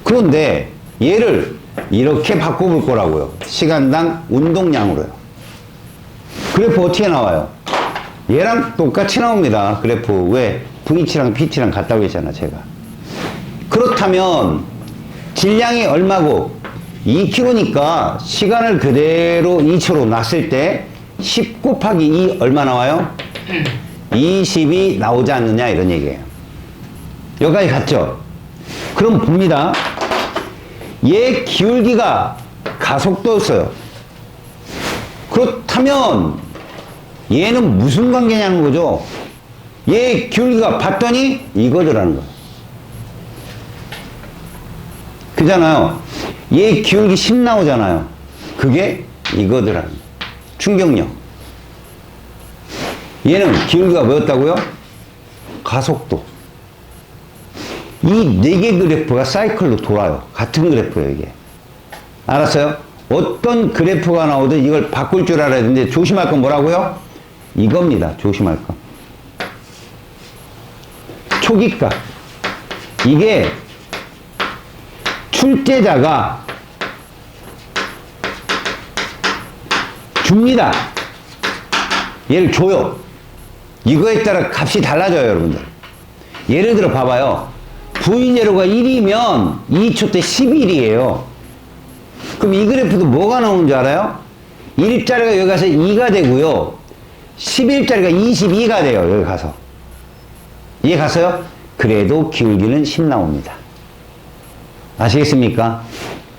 그런데 얘를 이렇게 바꿔볼 거라고요. 시간당 운동량으로요. 그래프 어떻게 나와요? 얘랑 똑같이 나옵니다. 그래프. 왜? V치랑 P치랑 같다고 했잖아, 제가. 그렇다면 질량이 얼마고 2kg니까 시간을 그대로 2초로 놨을 때 10 곱하기 2 얼마 나와요? 20이 나오지 않느냐 이런 얘기예요. 여기까지 갔죠? 그럼 봅니다. 얘 기울기가 가속도였어요. 그렇다면 얘는 무슨 관계냐는 거죠? 얘 기울기가 봤더니 이거더라는 거예요. 그잖아요. 얘 기울기 10 나오잖아요. 그게 이거더라는 거예요. 충격력. 얘는 기울기가 뭐였다고요? 가속도. 이 4개 그래프가 사이클로 돌아요. 같은 그래프예요, 이게. 알았어요? 어떤 그래프가 나오든 이걸 바꿀 줄 알아야 되는데 조심할 건 뭐라고요? 이겁니다. 조심할 건. 초기값. 이게 출제자가 줍니다. 얘를 줘요. 이거에 따라 값이 달라져요, 여러분들. 예를 들어 봐봐요. V제로가 1이면 2초 때 11이에요. 그럼 이 그래프도 뭐가 나오는 줄 알아요? 1짜리가 여기 가서 2가 되고요. 11짜리가 22가 돼요, 여기 가서. 이해 갔어요? 그래도 기울기는 10 나옵니다. 아시겠습니까?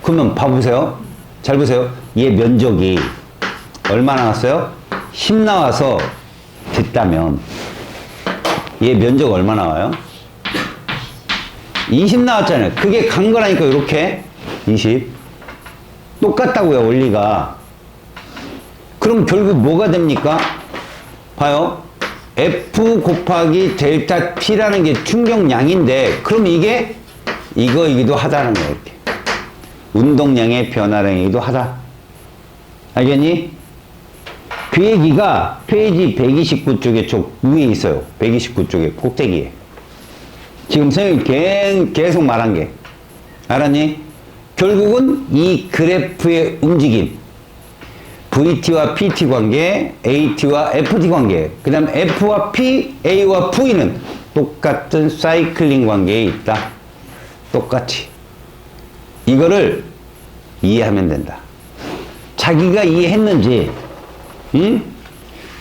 그러면 봐보세요. 잘 보세요. 얘 면적이 얼마 나왔어요? 10 나와서 됐다면 얘 면적 얼마 나와요? 20 나왔잖아요. 그게 간 거라니까 이렇게 20 똑같다고요, 원리가. 그럼 결국 뭐가 됩니까? 봐요. F 곱하기 델타 P라는 게 충격량인데 그럼 이게 이거이기도 하다는 거예요, 이렇게. 운동량의 변화량이기도 하다. 알겠니? 그 얘기가 페이지 129쪽에 저 위에 있어요. 129쪽에 꼭대기에. 지금 선생님이 계속 말한 게. 알았니? 결국은 이 그래프의 움직임. VT와 PT 관계, AT와 FT 관계. 그 다음 F와 P, A와 V는 똑같은 사이클링 관계에 있다. 똑같이. 이거를 이해하면 된다. 자기가 이해했는지, 응?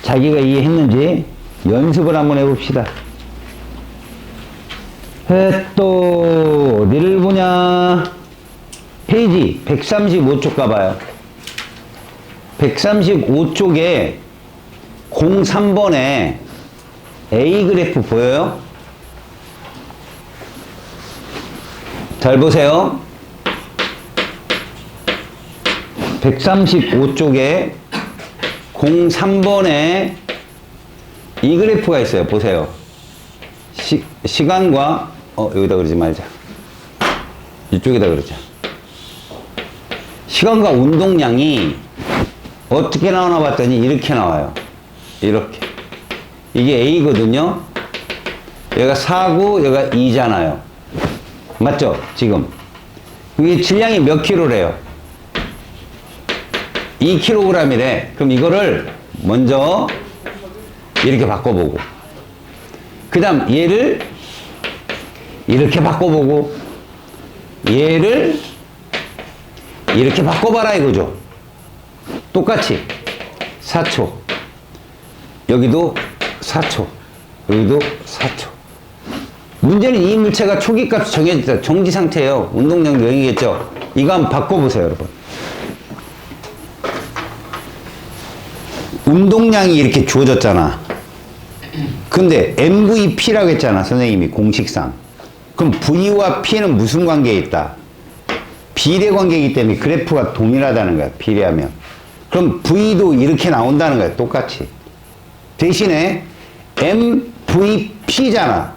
자기가 이해했는지 연습을 한번 해봅시다. 또 어디를 보냐? 페이지 135쪽 가봐요. 135쪽에 03번에 A 그래프 보여요? 잘 보세요. 135쪽에 03번에 이 그래프가 있어요. 보세요. 시간과 여기다 그러지 말자. 이쪽에다 그러자. 시간과 운동량이 어떻게 나오나 봤더니 이렇게 나와요. 이렇게. 이게 A거든요. 여기가 4고 여기가 2잖아요. 맞죠? 지금. 이게 질량이 몇 킬로래요? 2kg이래. 그럼 이거를 먼저 이렇게 바꿔보고 그 다음 얘를 이렇게 바꿔보고 얘를 이렇게 바꿔봐라 이거죠. 똑같이 4초 여기도 4초 여기도 4초. 문제는 이 물체가 초기값이 정해졌다. 정지 상태예요. 운동량도 여기겠죠. 이거 한번 바꿔보세요, 여러분. 운동량이 이렇게 주어졌잖아. 근데 MVP라고 했잖아, 선생님이 공식상. 그럼 V와 P는 무슨 관계에 있다? 비례 관계이기 때문에 그래프가 동일하다는 거야, 비례하면. 그럼 V도 이렇게 나온다는 거야, 똑같이. 대신에 MVP잖아.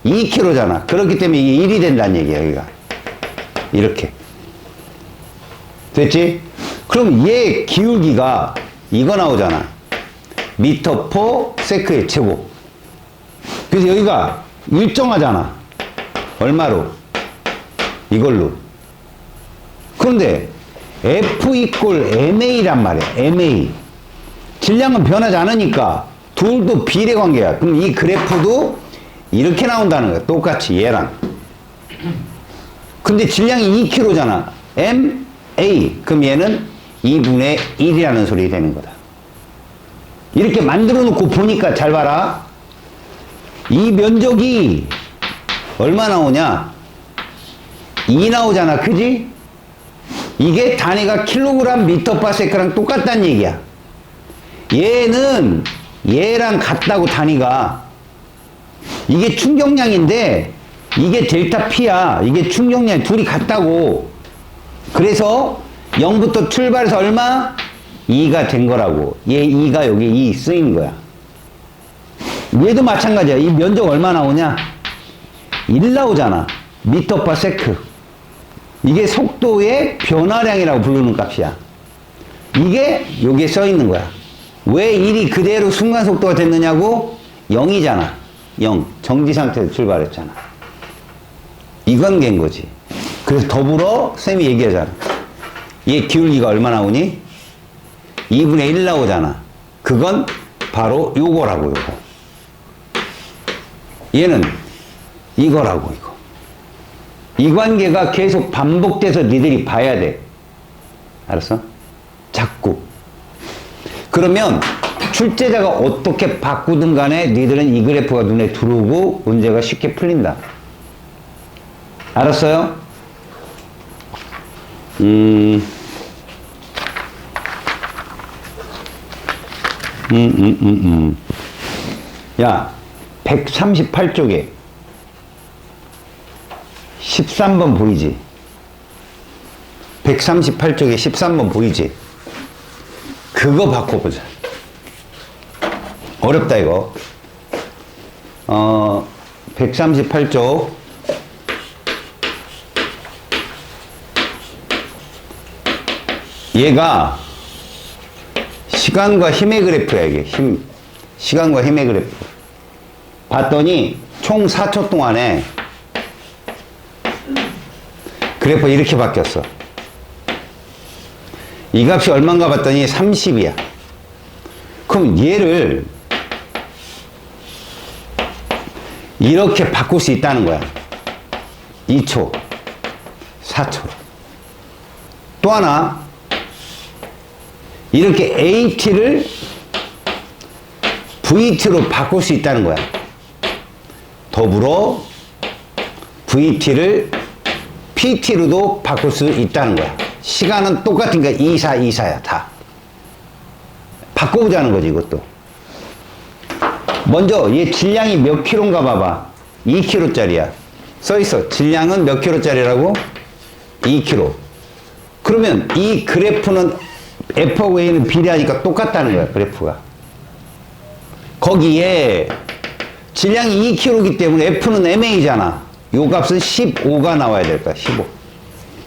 2kg잖아. 그렇기 때문에 이게 1이 된다는 얘기야, 여기가. 이렇게. 됐지? 그럼 얘 기울기가 이거 나오잖아. 미터 포 세크의 제곱. 그래서 여기가 일정하잖아. 얼마로? 이걸로. 그런데 F 이꼴 MA란 말이야. MA. 질량은 변하지 않으니까 둘도 비례 관계야. 그럼 이 그래프도 이렇게 나온다는 거야. 똑같이 얘랑. 근데 질량이 2kg잖아. MA. 그럼 얘는 2분의 1이라는 소리 되는 거다. 이렇게 만들어 놓고 보니까 잘 봐라. 이 면적이 얼마 나오냐? 2 나오잖아. 그지? 이게 단위가 킬로그램 미터 파세크랑 똑같다는 얘기야. 얘는 얘랑 같다고 단위가. 이게 충격량인데 이게 델타 P야. 이게 충격량 둘이 같다고. 그래서 0부터 출발해서 얼마? 2가 된 거라고. 얘 2가 여기 2 쓰인 거야. 얘도 마찬가지야. 이 면적 얼마 나오냐? 1 나오잖아. 미터 파 세크. 이게 속도의 변화량이라고 부르는 값이야. 이게 여기에 써 있는 거야. 왜 1이 그대로 순간 속도가 됐느냐고? 0이잖아. 0. 정지 상태에서 출발했잖아. 이 관계인 거지. 그래서 더불어 쌤이 얘기하잖아. 얘 기울기가 얼마 나오니? 2분의 1 나오잖아. 그건 바로 요거라고, 요거. 얘는 이거라고, 이거. 이 관계가 계속 반복돼서 니들이 봐야 돼. 알았어? 자꾸. 그러면 출제자가 어떻게 바꾸든 간에 니들은 이 그래프가 눈에 들어오고 문제가 쉽게 풀린다. 알았어요? 야, 138쪽에 13번 보이지? 138쪽에 13번 보이지? 그거 바꿔보자. 어렵다, 이거. 138쪽. 얘가 시간과 힘의 그래프야, 이게. 시간과 힘의 그래프. 봤더니 총 4초 동안에 그래프가 이렇게 바뀌었어. 이 값이 얼마인가 봤더니 30이야. 그럼 얘를 이렇게 바꿀 수 있다는 거야. 2초, 4초로. 또 하나, 이렇게 AT를 VT로 바꿀 수 있다는 거야. 더불어 VT를 PT로도 바꿀 수 있다는 거야. 시간은 똑같으니까 24, 24야, 다. 바꿔보자는 거지, 이것도. 먼저, 얘 질량이 몇 킬로인가 봐봐. 2kg짜리야. 써있어. 질량은 몇 킬로짜리라고? 2kg. 그러면 이 그래프는 F하고 A는 비례하니까 똑같다는 거야, 그래프가. 거기에 질량이 2kg이기 때문에 F는 MA잖아. 요 값은 15가 나와야 될 거야, 15.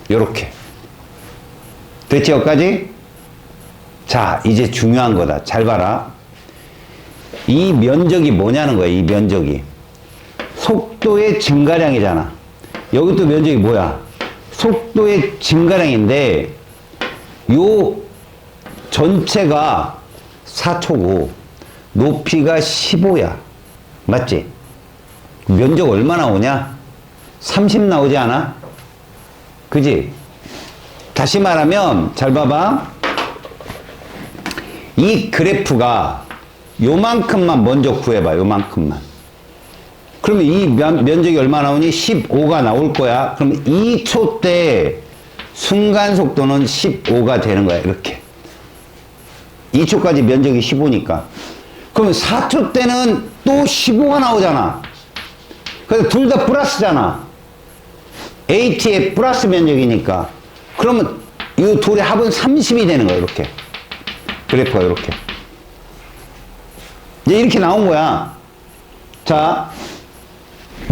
요렇게. 됐지, 여기까지? 자, 이제 중요한 거다. 잘 봐라. 이 면적이 뭐냐는 거야, 이 면적이. 속도의 증가량이잖아. 여기 또 면적이 뭐야? 속도의 증가량인데, 요 전체가 4초고, 높이가 15야. 맞지? 면적 얼마 나오냐? 30 나오지 않아? 그지? 다시 말하면 잘 봐봐. 이 그래프가 요만큼만 먼저 구해봐. 요만큼만. 그러면 이 면적이 얼마 나오니? 15가 나올 거야. 그럼 2초 때 순간 속도는 15가 되는 거야. 이렇게. 2초까지 면적이 15니까. 그러면 4초 때는 또 15가 나오잖아. 그래서 둘 다 플러스잖아. AT의 플러스 면적이니까. 그러면 이 둘의 합은 30이 되는 거야, 이렇게. 그래프가 이렇게. 이제 이렇게 나온 거야. 자,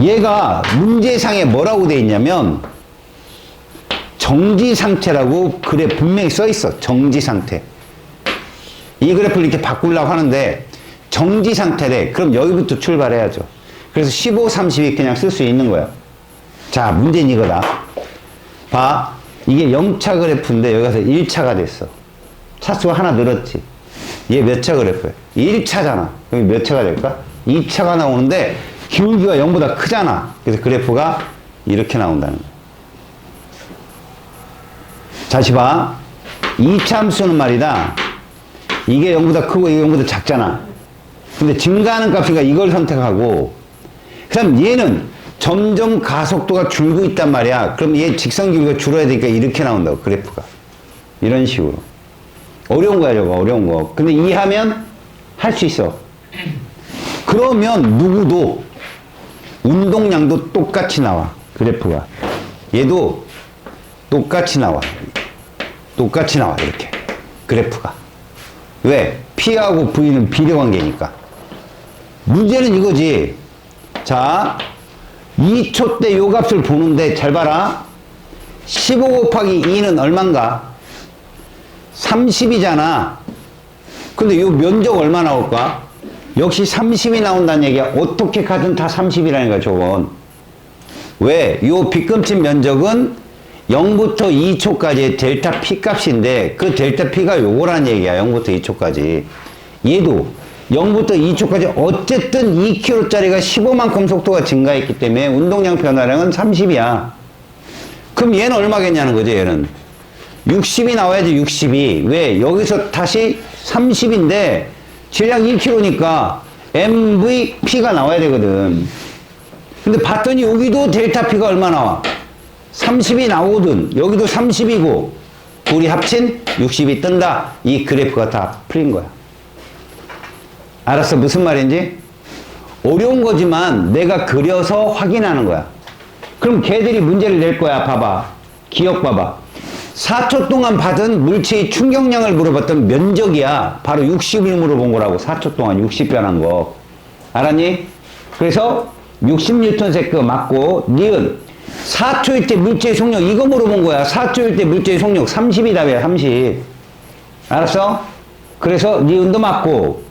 얘가 문제상에 뭐라고 돼 있냐면, 정지 상태라고 글에 분명히 써 있어. 정지 상태. 이 그래프를 이렇게 바꾸려고 하는데 정지 상태래. 그럼 여기부터 출발해야죠. 그래서 15, 30이 그냥 쓸 수 있는 거야. 자, 문제는 이거다. 봐. 이게 0차 그래프인데 여기 가서 1차가 됐어. 차수가 하나 늘었지. 얘 몇 차 그래프야? 1차잖아. 그럼 몇 차가 될까? 2차가 나오는데 기울기가 0보다 크잖아. 그래서 그래프가 이렇게 나온다는 거야. 다시 봐. 2차 함수는 말이다. 이게 0보다 크고 이게 0보다 작잖아. 근데 증가하는 값이니까 이걸 선택하고, 그 다음 얘는 점점 가속도가 줄고 있단 말이야. 그럼 얘 직선 기울기가 줄어야 되니까 이렇게 나온다고, 그래프가. 이런 식으로. 어려운 거야, 저거. 어려운 거. 근데 이해하면 할 수 있어. 그러면 누구도 운동량도 똑같이 나와, 그래프가. 얘도 똑같이 나와. 똑같이 나와, 이렇게. 그래프가. 왜? P하고 V는 비례관계니까. 문제는 이거지. 자, 2초 때 요 값을 보는데 잘 봐라. 15 곱하기 2는 얼만가? 30이잖아. 근데 요 면적 얼마 나올까? 역시 30이 나온다는 얘기야. 어떻게 가든 다 30이라는 거야, 저건. 왜? 요 빗금집 면적은 0부터 2초까지의 델타 P 값인데 그 델타 P가 요거란 얘기야. 0부터 2초까지. 얘도 0부터 2초까지 어쨌든 2km짜리가 15만큼 속도가 증가했기 때문에 운동량 변화량은 30이야. 그럼 얘는 얼마겠냐는 거지, 얘는. 60이 나와야지, 60이. 왜? 여기서 다시 30인데 질량 1km니까 MVP가 나와야 되거든. 근데 봤더니 여기도 델타 P가 얼마 나와? 30이 나오든 여기도 30이고 둘이 합친 60이 뜬다. 이 그래프가 다 풀린 거야. 알았어? 무슨 말인지? 어려운 거지만 내가 그려서 확인하는 거야. 그럼 걔들이 문제를 낼 거야. 봐봐. 기억 봐봐. 4초 동안 받은 물체의 충격량을 물어봤던 면적이야. 바로 60을 물어본 거라고. 4초 동안 60 변한 거. 알았니? 그래서 60Nm 맞고 니은 4초일 때 물체의 속력 이거 물어본 거야. 4초일 때 물체의 속력 30이 답이야. 30. 알았어? 그래서 니은도 맞고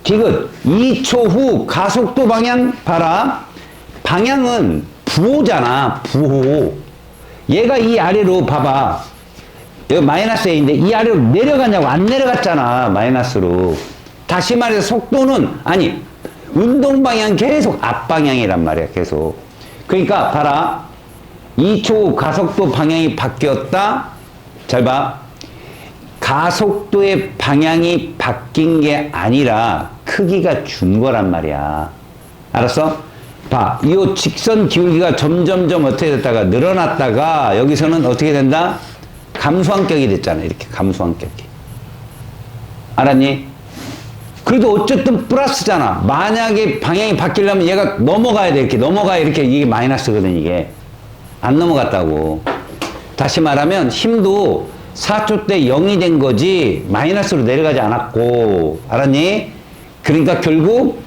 디귿 2초 후 가속도 방향 봐라. 방향은 부호잖아. 부호. 얘가 이 아래로 봐봐. 여기 마이너스 A인데 이 아래로 내려가냐고. 안 내려갔잖아. 마이너스로. 다시 말해서 속도는 아니 운동 방향 계속 앞방향이란 말이야. 계속. 그러니까 봐라. 2초 후 가속도 방향이 바뀌었다. 잘 봐. 가속도의 방향이 바뀐 게 아니라 크기가 준 거란 말이야. 알았어? 봐. 이 직선 기울기가 점점점 어떻게 됐다가 늘어났다가 여기서는 어떻게 된다? 감소한격이 됐잖아. 이렇게 감소한격이. 알았니? 그래도 어쨌든 플러스잖아. 만약에 방향이 바뀌려면 얘가 넘어가야 돼. 이렇게 넘어가야 이렇게 이게 마이너스거든. 이게. 안 넘어갔다고. 다시 말하면 힘도 4초 때 0이 된 거지 마이너스로 내려가지 않았고. 알았니? 그러니까 결국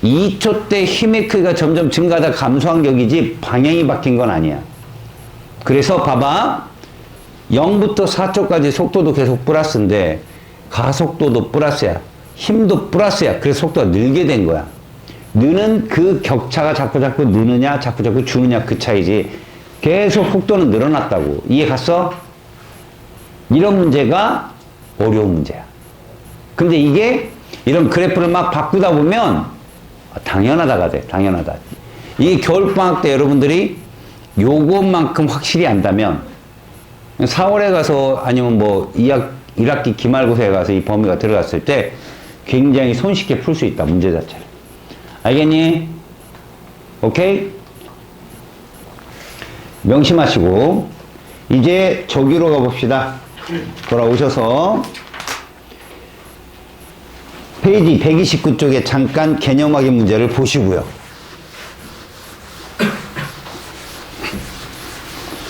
2초 때 힘의 크기가 점점 증가하다 감소한 격이지 방향이 바뀐 건 아니야. 그래서 봐봐. 0부터 4초까지 속도도 계속 플러스인데 가속도도 플러스야. 힘도 플러스야. 그래서 속도가 늘게 된 거야. 느는 그 격차가 자꾸 느느냐 자꾸 주느냐 그 차이지. 계속 속도는 늘어났다고. 이해 갔어? 이런 문제가 어려운 문제야. 근데 이게 이런 그래프를 막 바꾸다 보면 당연하다가 돼. 당연하다. 이게 겨울방학 때 여러분들이 요것만큼 확실히 안다면 4월에 가서 아니면 뭐 1학기 기말고사에 가서 이 범위가 들어갔을 때 굉장히 손쉽게 풀 수 있다. 문제 자체를. 알겠니? 오케이? 명심하시고 이제 저기로 가봅시다. 돌아오셔서 페이지 129쪽에 잠깐 개념 확인 문제를 보시고요.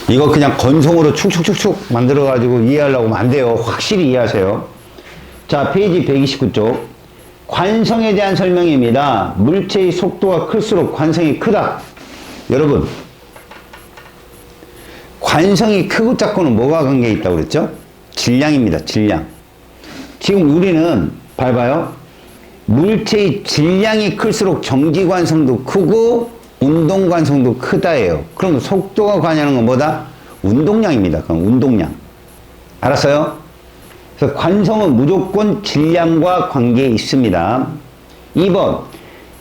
이거 그냥 건성으로 축축축축 만들어가지고 이해하려고 하면 안 돼요. 확실히 이해하세요. 자, 페이지 129쪽. 관성에 대한 설명입니다. 물체의 속도가 클수록 관성이 크다. 여러분, 관성이 크고 작고는 뭐가 관계에 있다고 그랬죠? 질량입니다. 질량. 지금 우리는 봐봐요. 물체의 질량이 클수록 정지관성도 크고 운동관성도 크다예요. 그럼 속도가 관여하는 건 뭐다? 운동량입니다. 그럼 운동량. 알았어요? 그래서 관성은 무조건 질량과 관계에 있습니다. 2번,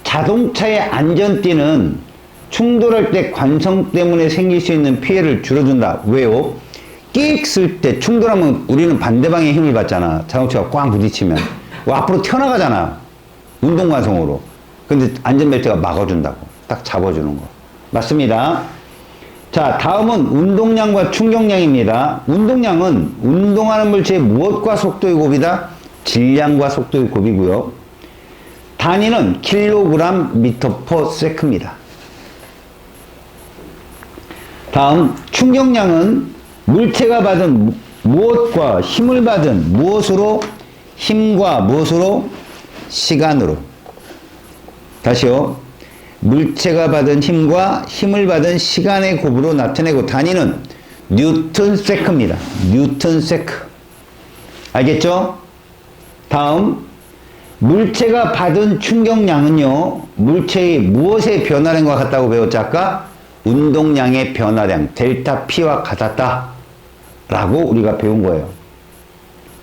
자동차의 안전띠는 충돌할 때 관성 때문에 생길 수 있는 피해를 줄여준다. 왜요? 끼익 쓸 때 충돌하면 우리는 반대방에 힘을 받잖아. 자동차가 꽝 부딪히면. 앞으로 튀어나가잖아. 운동관성으로. 근데 안전벨트가 막아준다고. 딱 잡아주는 거. 맞습니다. 자, 다음은 운동량과 충격량입니다. 운동량은 운동하는 물체의 무엇과 속도의 곱이다? 질량과 속도의 곱이고요. 단위는 킬로그램 미터 퍼 세크입니다. 다음, 충격량은 물체가 받은 무엇과 힘을 받은 무엇으로? 힘과 무엇으로? 시간으로. 다시요. 물체가 받은 힘과 힘을 받은 시간의 곱으로 나타내고 단위는 뉴턴 세크입니다. 뉴턴 세크. 알겠죠? 다음, 물체가 받은 충격량은요, 물체의 무엇의 변화량과 같다고 배웠지 아까? 운동량의 변화량, 델타 P와 같았다. 라고 우리가 배운 거예요.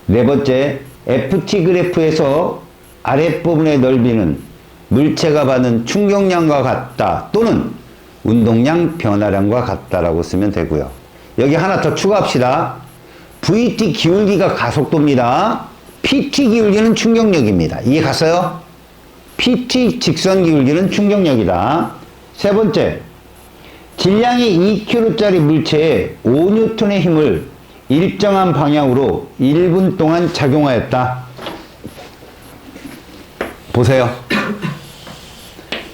네 번째, FT 그래프에서 아랫부분의 넓이는 물체가 받은 충격량과 같다 또는 운동량 변화량과 같다라고 쓰면 되고요. 여기 하나 더 추가합시다. VT 기울기가 가속도입니다. PT 기울기는 충격력입니다. 이해 갔어요? PT 직선 기울기는 충격력이다. 세 번째, 질량이 2kg짜리 물체에 5N의 힘을 일정한 방향으로 1분 동안 작용하였다. 보세요.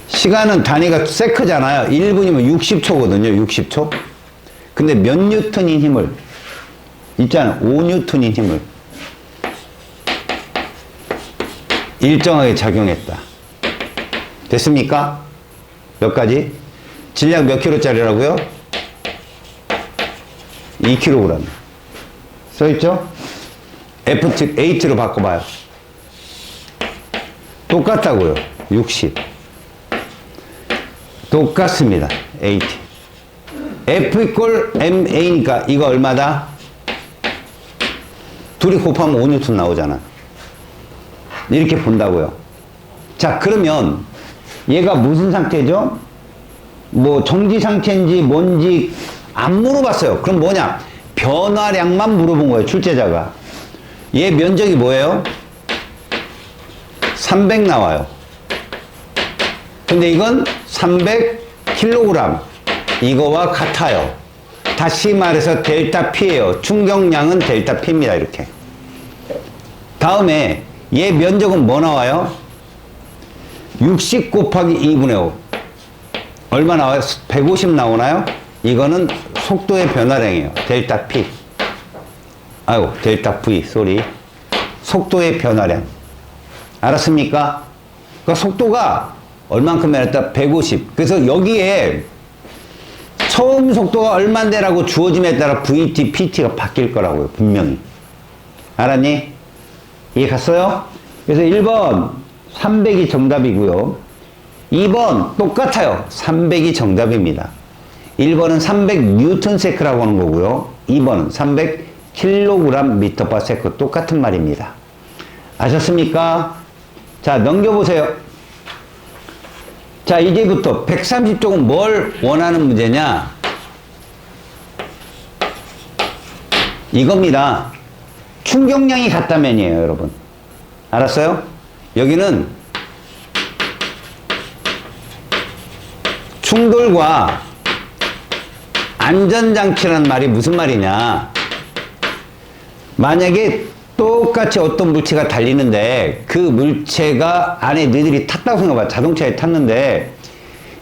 시간은 단위가 세크잖아요. 1분이면 60초거든요. 60초. 근데 몇 뉴턴인 힘을 있잖아. 5N인 힘을 일정하게 작용했다. 됐습니까? 몇 가지? 질량 몇 킬로짜리라고요? 2kg. 써있죠? F8로 바꿔봐요. 똑같다고요. 60. 똑같습니다. 80. F 이퀄 MA니까 이거 얼마다? 둘이 곱하면 5N 나오잖아. 이렇게 본다고요. 자, 그러면 얘가 무슨 상태죠? 뭐 정지 상태인지 뭔지 안 물어봤어요. 그럼 뭐냐? 변화량만 물어본 거예요. 출제자가. 얘 면적이 뭐예요? 300 나와요. 근데 이건 300kg. 이거와 같아요. 다시 말해서 델타 P예요. 충격량은 델타 P입니다. 이렇게. 다음에 얘 면적은 뭐 나와요? 60 곱하기 2분의 5. 얼마 나와요? 150 나오나요? 이거는 속도의 변화량이에요. 델타 P. 아이고, 델타 V, 쏘리. 속도의 변화량. 알았습니까? 그러니까 속도가 얼만큼 변했다? 150. 그래서 여기에 처음 속도가 얼만데라고 주어짐에 따라 VT, PT가 바뀔 거라고요. 분명히. 알았니? 이해 갔어요? 그래서 1번 300이 정답이고요. 2번 똑같아요. 300이 정답입니다. 1번은 300 뉴턴 세크라고 하는 거고요. 2번은 300 킬로그램 미터 파 세크. 똑같은 말입니다. 아셨습니까? 자, 넘겨보세요. 자, 이제부터 130쪽은 뭘 원하는 문제냐? 이겁니다. 충격량이 같다면이에요, 여러분. 알았어요? 여기는 충돌과 안전장치라는 말이 무슨 말이냐? 만약에 똑같이 어떤 물체가 달리는데 그 물체가 안에 너희들이 탔다고 생각해봐. 자동차에 탔는데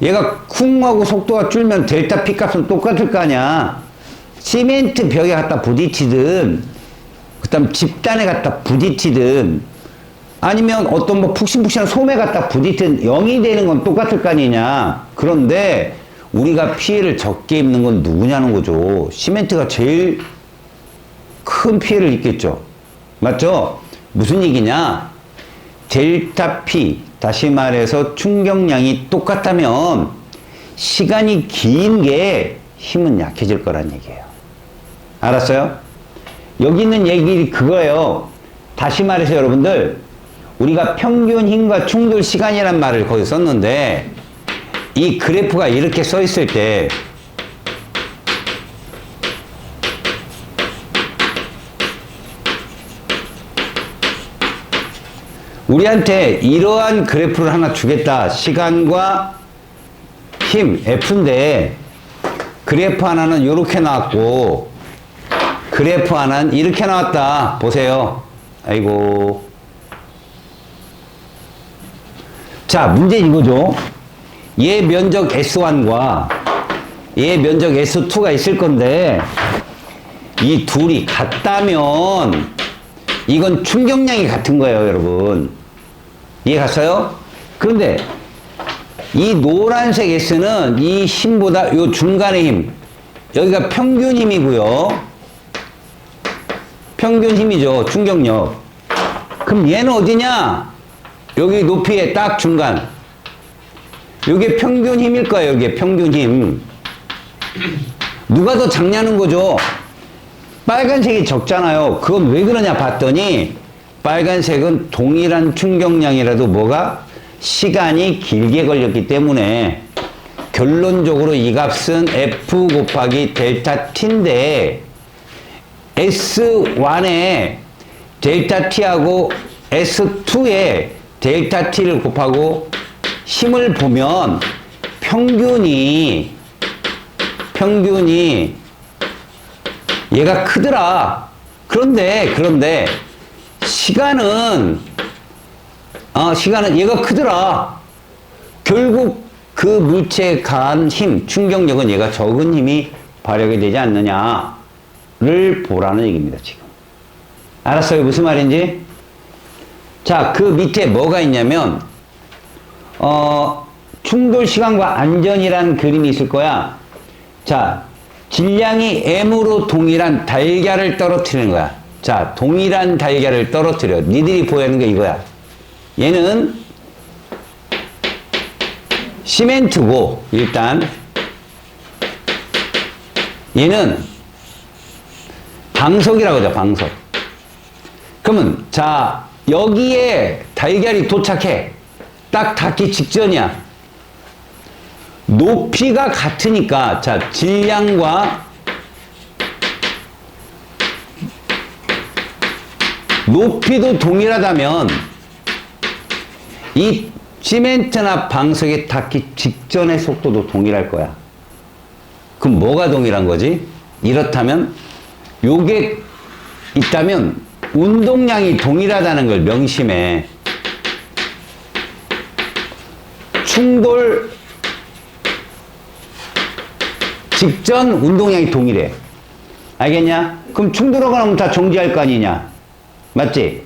얘가 쿵 하고 속도가 줄면 델타 P 값은 똑같을 거 아니야. 시멘트 벽에 갖다 부딪히든 그 다음 집단에 갖다 부딪히든 아니면 어떤 뭐 푹신푹신한 솜에 갖다 부딪히든 0이 되는 건 똑같을 거 아니냐. 그런데 우리가 피해를 적게 입는 건 누구냐는 거죠. 시멘트가 제일 큰 피해를 입겠죠. 맞죠? 무슨 얘기냐? 델타 P, 다시 말해서 충격량이 똑같다면 시간이 긴 게 힘은 약해질 거란 얘기예요. 알았어요? 여기 있는 얘기 그거예요. 다시 말해서 여러분들, 우리가 평균 힘과 충돌 시간이란 말을 거기 썼는데, 이 그래프가 이렇게 써 있을 때, 우리한테 이러한 그래프를 하나 주겠다. 시간과 힘, F인데, 그래프 하나는 이렇게 나왔고, 그래프 하나는 이렇게 나왔다. 보세요. 아이고. 자, 문제 이거죠. 얘 면적 S1과 얘 면적 S2가 있을 건데, 이 둘이 같다면, 이건 충격량이 같은 거예요, 여러분. 이해 갔어요? 그런데, 이 노란색 S는 이 힘보다 요 중간의 힘, 여기가 평균 힘이고요. 평균 힘이죠. 충격력. 그럼 얘는 어디냐? 여기 높이에 딱 중간. 이게 평균 힘일 거예요. 이게 평균 힘. 누가 더 작냐는 거죠. 빨간색이 적잖아요. 그건 왜 그러냐 봤더니 빨간색은 동일한 충격량이라도 뭐가 시간이 길게 걸렸기 때문에 결론적으로 이 값은 F 곱하기 델타 T인데 S1에 델타 T하고 S2에 델타 T를 곱하고 힘을 보면 평균이 얘가 크더라. 그런데 시간은 얘가 크더라. 결국 그 물체에 가한 힘, 충격력은 얘가 적은 힘이 발휘하게 되지 않느냐를 보라는 얘기입니다, 지금. 알았어요? 무슨 말인지? 자, 그 밑에 뭐가 있냐면, 충돌 시간과 안전이라는 그림이 있을 거야. 자, 질량이 M으로 동일한 달걀을 떨어뜨리는 거야. 자, 동일한 달걀을 떨어뜨려. 니들이 보여는 게 이거야. 얘는 시멘트고, 일단. 얘는 방석이라고 하죠, 방석. 그러면, 자, 여기에 달걀이 도착해. 딱 닿기 직전이야. 높이가 같으니까, 자, 질량과 높이도 동일하다면 이 시멘트나 방석에 닿기 직전의 속도도 동일할 거야. 그럼 뭐가 동일한 거지? 이렇다면 요게 있다면 운동량이 동일하다는 걸 명심해. 충돌 직전 운동량이 동일해. 알겠냐? 그럼 충돌하고 나면 다 정지할 거 아니냐? 맞지?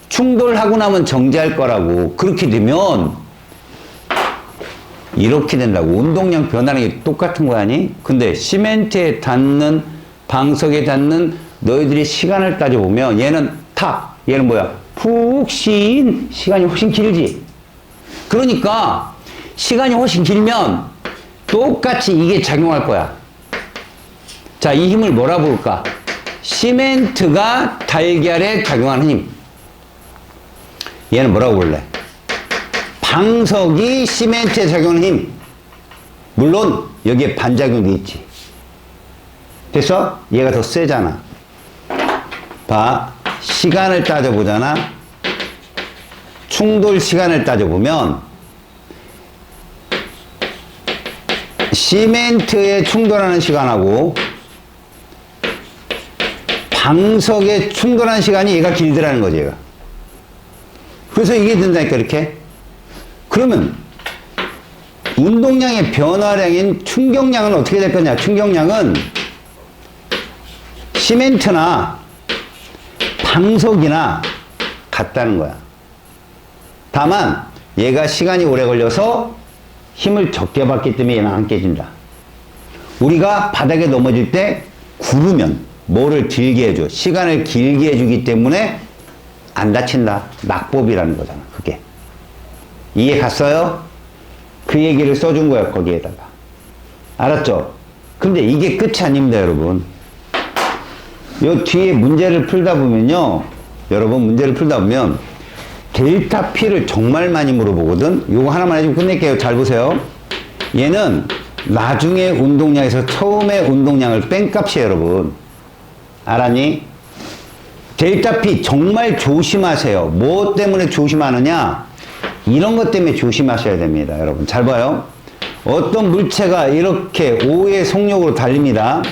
충돌하고 나면 정지할 거라고. 그렇게 되면 이렇게 된다고. 운동량 변하는 게 똑같은 거 아니? 근데 시멘트에 닿는, 방석에 닿는 너희들이 시간을 따져보면 얘는 탁, 얘는 뭐야? 푹 쉰 시간이 훨씬 길지. 그러니까 시간이 훨씬 길면 똑같이 이게 작용할 거야. 자, 이 힘을 뭐라 부를까? 시멘트가 달걀에 작용하는 힘. 얘는 뭐라고 부를래? 방석이 시멘트에 작용하는 힘. 물론 여기에 반작용도 있지. 됐어? 얘가 더 세잖아. 봐. 시간을 따져보잖아. 충돌 시간을 따져보면 시멘트에 충돌하는 시간하고 방석에 충돌하는 시간이 얘가 길더라는 거지, 얘가. 그래서 이게 된다니까, 이렇게. 그러면 운동량의 변화량인 충격량은 어떻게 될 거냐? 충격량은 시멘트나 방석이나 같다는 거야. 다만 얘가 시간이 오래 걸려서 힘을 적게 받기 때문에 얘는 안 깨진다. 우리가 바닥에 넘어질 때 구르면 뭐를 길게 해줘? 시간을 길게 해주기 때문에 안 다친다. 낙법이라는 거잖아, 그게. 이해 갔어요? 그 얘기를 써준 거야, 거기에다가. 알았죠? 근데 이게 끝이 아닙니다, 여러분. 요 뒤에 문제를 풀다 보면요. 여러분, 문제를 풀다 보면 델타 P를 정말 많이 물어보거든. 요거 하나만 해주고 끝낼게요. 잘 보세요. 얘는 나중에 운동량에서 처음에 운동량을 뺀 값이에요, 여러분. 알았니? 델타 P 정말 조심하세요. 뭐 때문에 조심하느냐? 이런 것 때문에 조심하셔야 됩니다, 여러분. 잘 봐요. 어떤 물체가 이렇게 5의 속력으로 달립니다.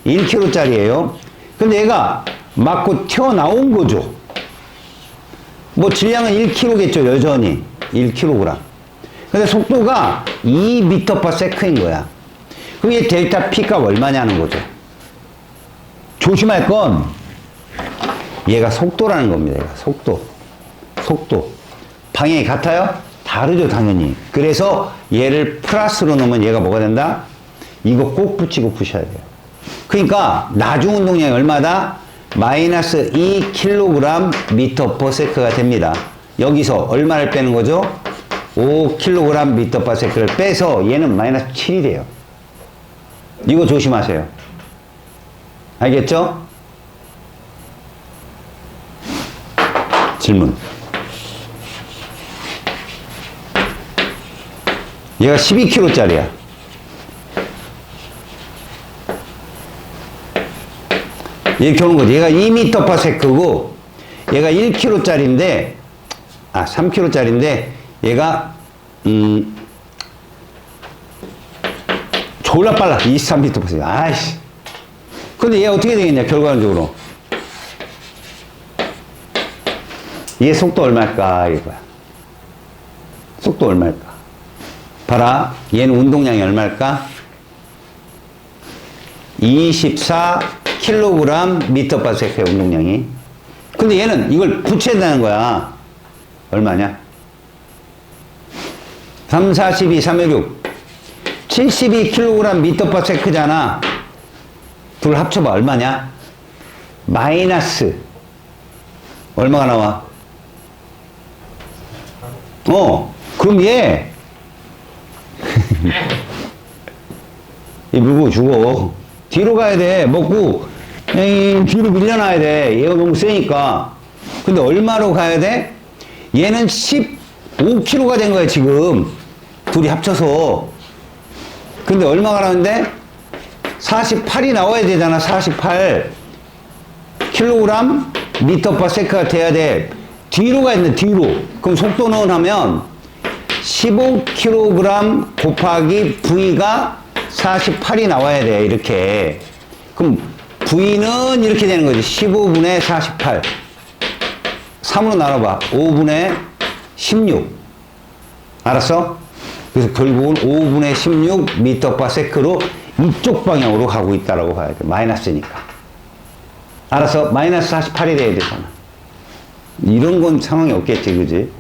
1kg짜리예요. 근데 얘가 맞고 튀어나온 거죠. 뭐 질량은 1kg겠죠, 여전히. 1kg. 근데 속도가 2m/s인 거야. 그럼 얘 델타 P가 얼마냐는 거죠. 조심할 건 얘가 속도라는 겁니다. 얘가 속도. 방향이 같아요? 다르죠, 당연히. 그래서 얘를 플러스로 넣으면 얘가 뭐가 된다? 이거 꼭 붙이고 푸셔야 돼요. 그러니까 나중 운동량이 얼마다? 마이너스 2kg/m가 됩니다. 여기서 얼마를 빼는 거죠? 5kg/m를 빼서 얘는 마이너스 7이 돼요. 이거 조심하세요. 알겠죠? 질문. 얘가 12kg짜리야. 이렇게 오는 거지. 얘가 2m/s고 얘가 1kg짜리인데 3kg짜리인데 얘가 졸라 빨라. 23m/s. 아이씨. 근데 얘가 어떻게 되겠냐, 결과적으로. 얘 속도 얼마일까, 이거야. 속도 얼마일까? 봐라. 얘는 운동량이 얼마일까? 24kg/m의 운동량이. 근데 얘는 이걸 붙여야 된다는 거야. 얼마냐? 3, 42, 3, 6. 72kg/m잖아. 둘 합쳐봐. 얼마냐? 마이너스. 얼마가 나와? 그럼 얘. 이 물고 죽어. 뒤로 가야 돼. 먹고 뒤로 밀려나야 돼. 얘가 너무 세니까. 근데 얼마로 가야 돼? 얘는 15kg가 된 거야, 지금. 둘이 합쳐서. 근데 얼마가 나오는데? 48이 나와야 되잖아. 48 kg/m가 돼야 돼. 뒤로 가야 돼, 뒤로. 그럼 속도는 하면 15kg 곱하기 V가 48이 나와야 돼, 이렇게. 그럼 V는 이렇게 되는 거지. 15분의 48. 3으로 나눠봐. 5분의 16. 알았어? 그래서 결국은 5분의 16m/s로 이쪽 방향으로 가고 있다라고 봐야 돼. 마이너스니까. 알았어? 마이너스 48이 돼야 되잖아. 이런 건 상황이 없겠지, 그지?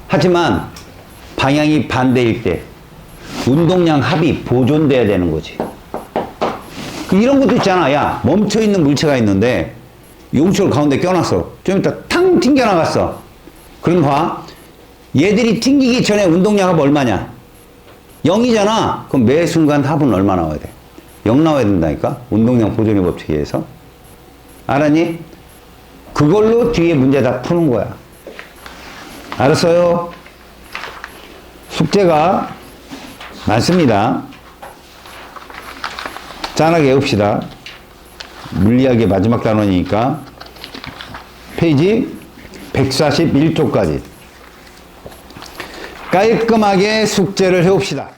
하지만 방향이 반대일 때 운동량 합이 보존돼야 되는 거지. 이런 것도 있잖아. 야, 멈춰있는 물체가 있는데 용철 가운데 껴놨어. 좀 이따 탕 튕겨나갔어. 그럼 봐. 얘들이 튕기기 전에 운동량 합 얼마냐? 0이잖아. 그럼 매 순간 합은 얼마 나와야 돼? 0 나와야 된다니까? 운동량 보존의 법칙에 의해서. 알았니? 그걸로 뒤에 문제 다 푸는 거야. 알았어요? 숙제가 많습니다. 짠하게 해봅시다. 물리학의 마지막 단원이니까. 페이지 141쪽까지 깔끔하게 숙제를 해봅시다.